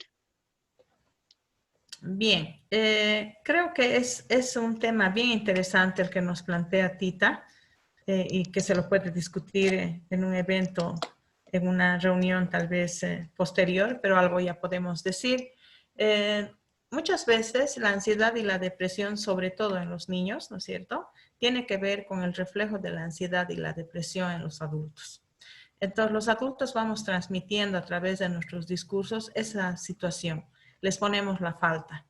Bien, creo que es un tema bien interesante el que nos plantea Tita. Y que se lo puede discutir en un evento, en una reunión tal vez posterior, pero algo ya podemos decir. Muchas veces la ansiedad y la depresión, sobre todo en los niños, ¿no es cierto?, tiene que ver con el reflejo de la ansiedad y la depresión en los adultos. Entonces, los adultos vamos transmitiendo a través de nuestros discursos esa situación. Les ponemos la falta.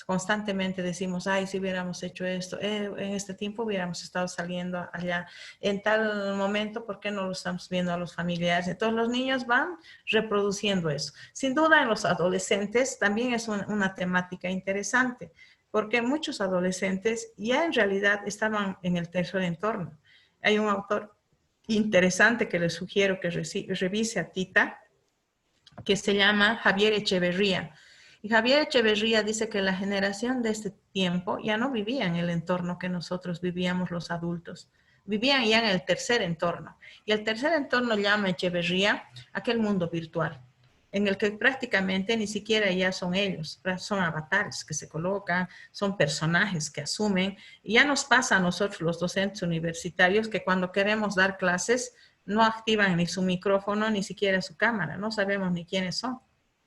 Constantemente decimos, ay, si hubiéramos hecho esto, en este tiempo hubiéramos estado saliendo allá, en tal momento, ¿por qué no lo estamos viendo a los familiares? Entonces los niños van reproduciendo eso. Sin duda en los adolescentes también es una temática interesante, porque muchos adolescentes ya en realidad estaban en el tercer entorno. Hay un autor interesante que les sugiero que revise a Tita, que se llama Javier Echeverría. Y Javier Echeverría dice que la generación de este tiempo ya no vivía en el entorno que nosotros vivíamos los adultos. Vivían ya en el tercer entorno. Y el tercer entorno llama Echeverría aquel mundo virtual, en el que prácticamente ni siquiera ya son ellos, son avatares que se colocan, son personajes que asumen. Y ya nos pasa a nosotros los docentes universitarios que cuando queremos dar clases no activan ni su micrófono ni siquiera su cámara, no sabemos ni quiénes son.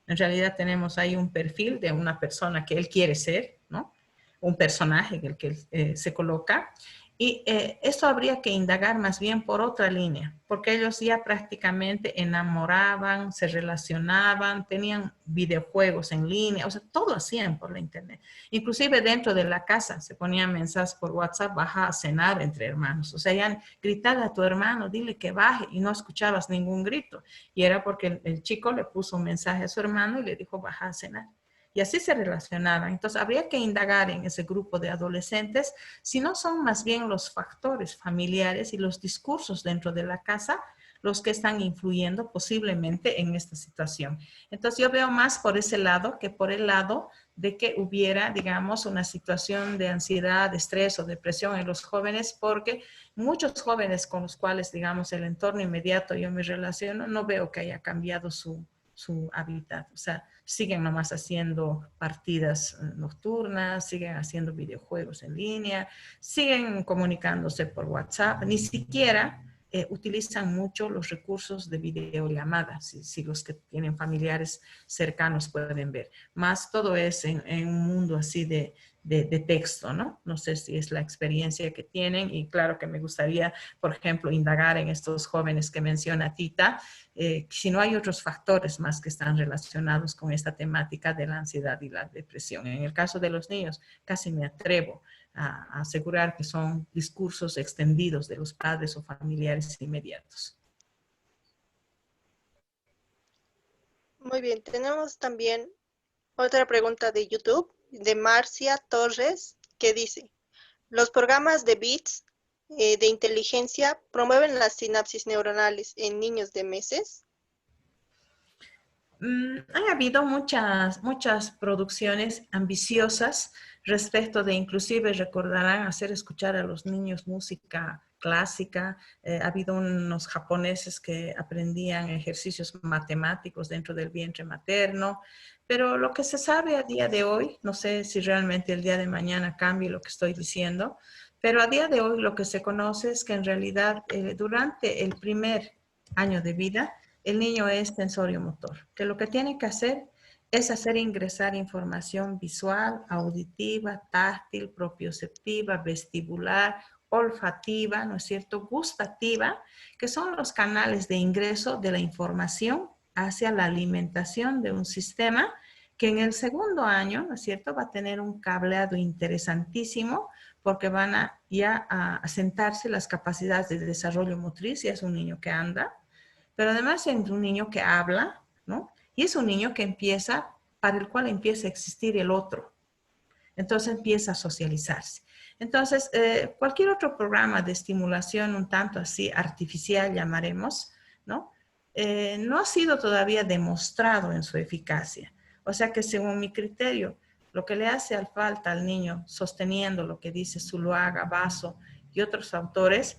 En realidad tenemos ahí un perfil de una persona que él quiere ser, ¿no? Un personaje en el que se coloca. Y esto habría que indagar más bien por otra línea, porque ellos ya prácticamente enamoraban, se relacionaban, tenían videojuegos en línea, o sea, todo hacían por la internet. Inclusive dentro de la casa se ponían mensajes por WhatsApp, baja a cenar entre hermanos. O sea, ya gritar a tu hermano, dile que baje y no escuchabas ningún grito. Y era porque el chico le puso un mensaje a su hermano y le dijo, baja a cenar. Y así se relacionaban. Entonces, habría que indagar en ese grupo de adolescentes si no son más bien los factores familiares y los discursos dentro de la casa los que están influyendo posiblemente en esta situación. Entonces, yo veo más por ese lado que por el lado de que hubiera, digamos, una situación de ansiedad, de estrés o depresión en los jóvenes, porque muchos jóvenes con los cuales, digamos, el entorno inmediato yo me relaciono, no veo que haya cambiado su hábitat. O sea, siguen nomás haciendo partidas nocturnas, siguen haciendo videojuegos en línea, siguen comunicándose por WhatsApp, ni siquiera utilizan mucho los recursos de videollamada, si los que tienen familiares cercanos pueden ver. Más todo es en un mundo así de texto, ¿no? No sé si es la experiencia que tienen y claro que me gustaría, por ejemplo, indagar en estos jóvenes que menciona Tita, si no hay otros factores más que están relacionados con esta temática de la ansiedad y la depresión. En el caso de los niños, casi me atrevo a asegurar que son discursos extendidos de los padres o familiares inmediatos. Muy bien, tenemos también otra pregunta de YouTube, de Marcia Torres, que dice, ¿los programas de bits de inteligencia promueven las sinapsis neuronales en niños de meses? Han habido muchas producciones ambiciosas respecto de, inclusive recordarán, hacer escuchar a los niños música clásica. Ha habido unos japoneses que aprendían ejercicios matemáticos dentro del vientre materno, pero lo que se sabe a día de hoy, no sé si realmente el día de mañana cambie lo que estoy diciendo, pero a día de hoy lo que se conoce es que en realidad durante el primer año de vida, el niño es sensorio motor, que lo que tiene que hacer es hacer ingresar información visual, auditiva, táctil, propioceptiva, vestibular, olfativa, ¿no es cierto?, gustativa, que son los canales de ingreso de la información hacia la alimentación de un sistema que en el segundo año, ¿no es cierto?, va a tener un cableado interesantísimo porque van a ya a sentarse las capacidades de desarrollo motriz, si es un niño que anda, pero además es un niño que habla, ¿no? Y es un niño que empieza, para el cual empieza a existir el otro. Entonces empieza a socializarse. Entonces, cualquier otro programa de estimulación un tanto así artificial, llamaremos, ¿no? No ha sido todavía demostrado en su eficacia. O sea que según mi criterio, lo que le hace falta al niño, sosteniendo lo que dice Zuluaga, Basso y otros autores,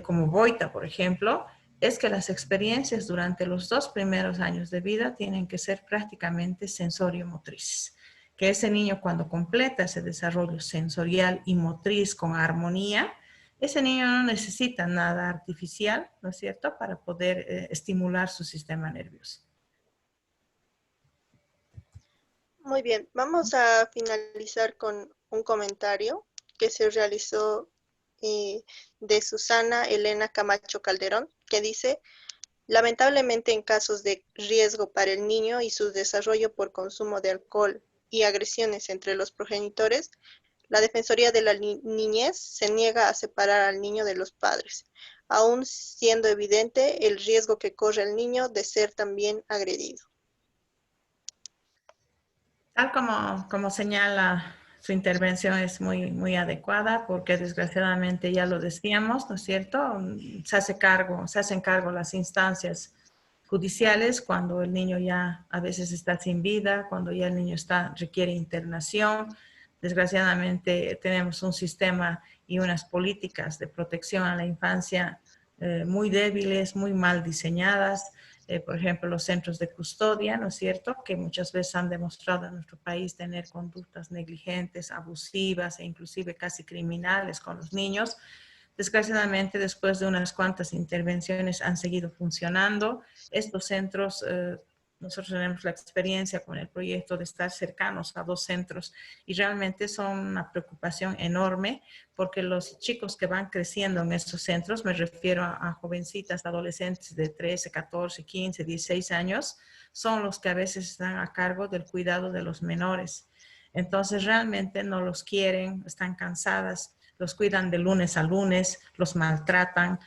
como Boita, por ejemplo, es que las experiencias durante los 2 primeros años de vida tienen que ser prácticamente sensorio-motrices. Que ese niño cuando completa ese desarrollo sensorial y motriz con armonía, ese niño no necesita nada artificial, ¿no es cierto?, para poder estimular su sistema nervioso. Muy bien, vamos a finalizar con un comentario que se realizó de Susana Elena Camacho Calderón, que dice: lamentablemente, en casos de riesgo para el niño y su desarrollo por consumo de alcohol y agresiones entre los progenitores, la Defensoría de la Niñez se niega a separar al niño de los padres, aun siendo evidente el riesgo que corre el niño de ser también agredido. Tal como señala su intervención, es muy adecuada porque desgraciadamente ya lo decíamos, ¿no es cierto? Se hacen cargo las instancias judiciales cuando el niño ya a veces está sin vida, cuando ya el niño requiere internación. Desgraciadamente tenemos un sistema y unas políticas de protección a la infancia muy débiles, muy mal diseñadas. Por ejemplo, los centros de custodia, ¿no es cierto?, que muchas veces han demostrado en nuestro país tener conductas negligentes, abusivas e inclusive casi criminales con los niños. Desgraciadamente, después de unas cuantas intervenciones han seguido funcionando. Estos centros, nosotros tenemos la experiencia con el proyecto de estar cercanos a 2 centros y realmente son una preocupación enorme porque los chicos que van creciendo en estos centros, me refiero a jovencitas, adolescentes de 13, 14, 15, 16 años, son los que a veces están a cargo del cuidado de los menores. Entonces realmente no los quieren, están cansadas, los cuidan de lunes a lunes, los maltratan.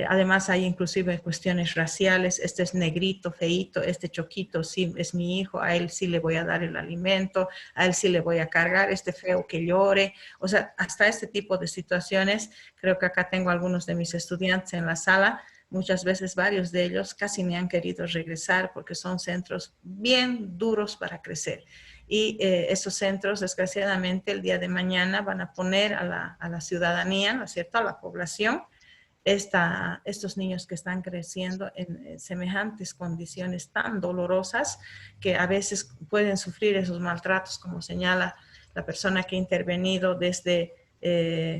Además hay inclusive cuestiones raciales: este es negrito, feíto, este choquito sí es mi hijo, a él sí le voy a dar el alimento, a él sí le voy a cargar, este feo que llore. O sea, hasta este tipo de situaciones. Creo que acá tengo algunos de mis estudiantes en la sala. Muchas veces varios de ellos casi ni han querido regresar porque son centros bien duros para crecer. Y esos centros, desgraciadamente, el día de mañana van a poner a la ciudadanía, ¿no es cierto?, a la población, estos niños que están creciendo en semejantes condiciones tan dolorosas que a veces pueden sufrir esos maltratos, como señala la persona que ha intervenido, desde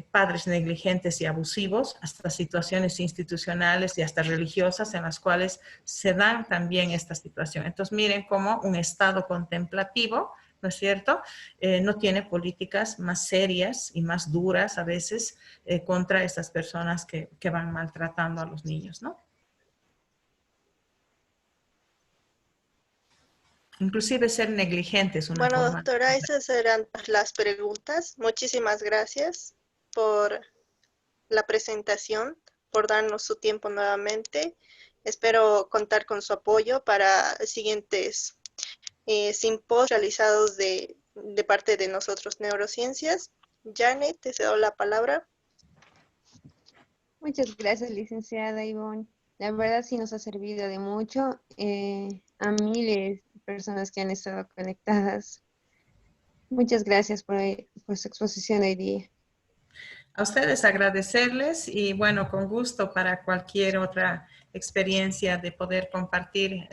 padres negligentes y abusivos hasta situaciones institucionales y hasta religiosas en las cuales se dan también esta situación. Entonces miren cómo un Estado contemplativo, ¿no es cierto?, no tiene políticas más serias y más duras a veces contra estas personas que van maltratando a los niños, ¿no? Inclusive ser negligente es una Bueno, forma. doctora, esas eran las preguntas. Muchísimas gracias por la presentación, por darnos su tiempo nuevamente. Espero contar con su apoyo para siguientes simposios realizados de parte de nosotros, Neurociencias. Janet, te cedo la palabra. Muchas gracias, licenciada Ivonne. La verdad sí nos ha servido de mucho a miles de personas que han estado conectadas. Muchas gracias por su exposición hoy día. A ustedes agradecerles y bueno, con gusto para cualquier otra experiencia de poder compartir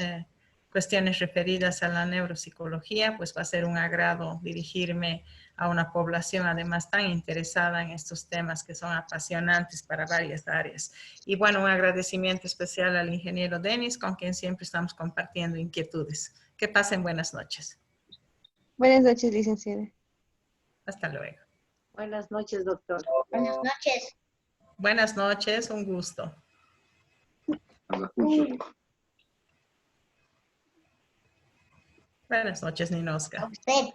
cuestiones referidas a la neuropsicología, pues va a ser un agrado dirigirme a una población además tan interesada en estos temas que son apasionantes para varias áreas. Y bueno, un agradecimiento especial al ingeniero Denis, con quien siempre estamos compartiendo inquietudes. Que pasen buenas noches. Buenas noches, licenciada. Hasta luego. Buenas noches, doctor. Buenas noches. Buenas noches, un gusto. Buenas noches, Ninoska. A usted.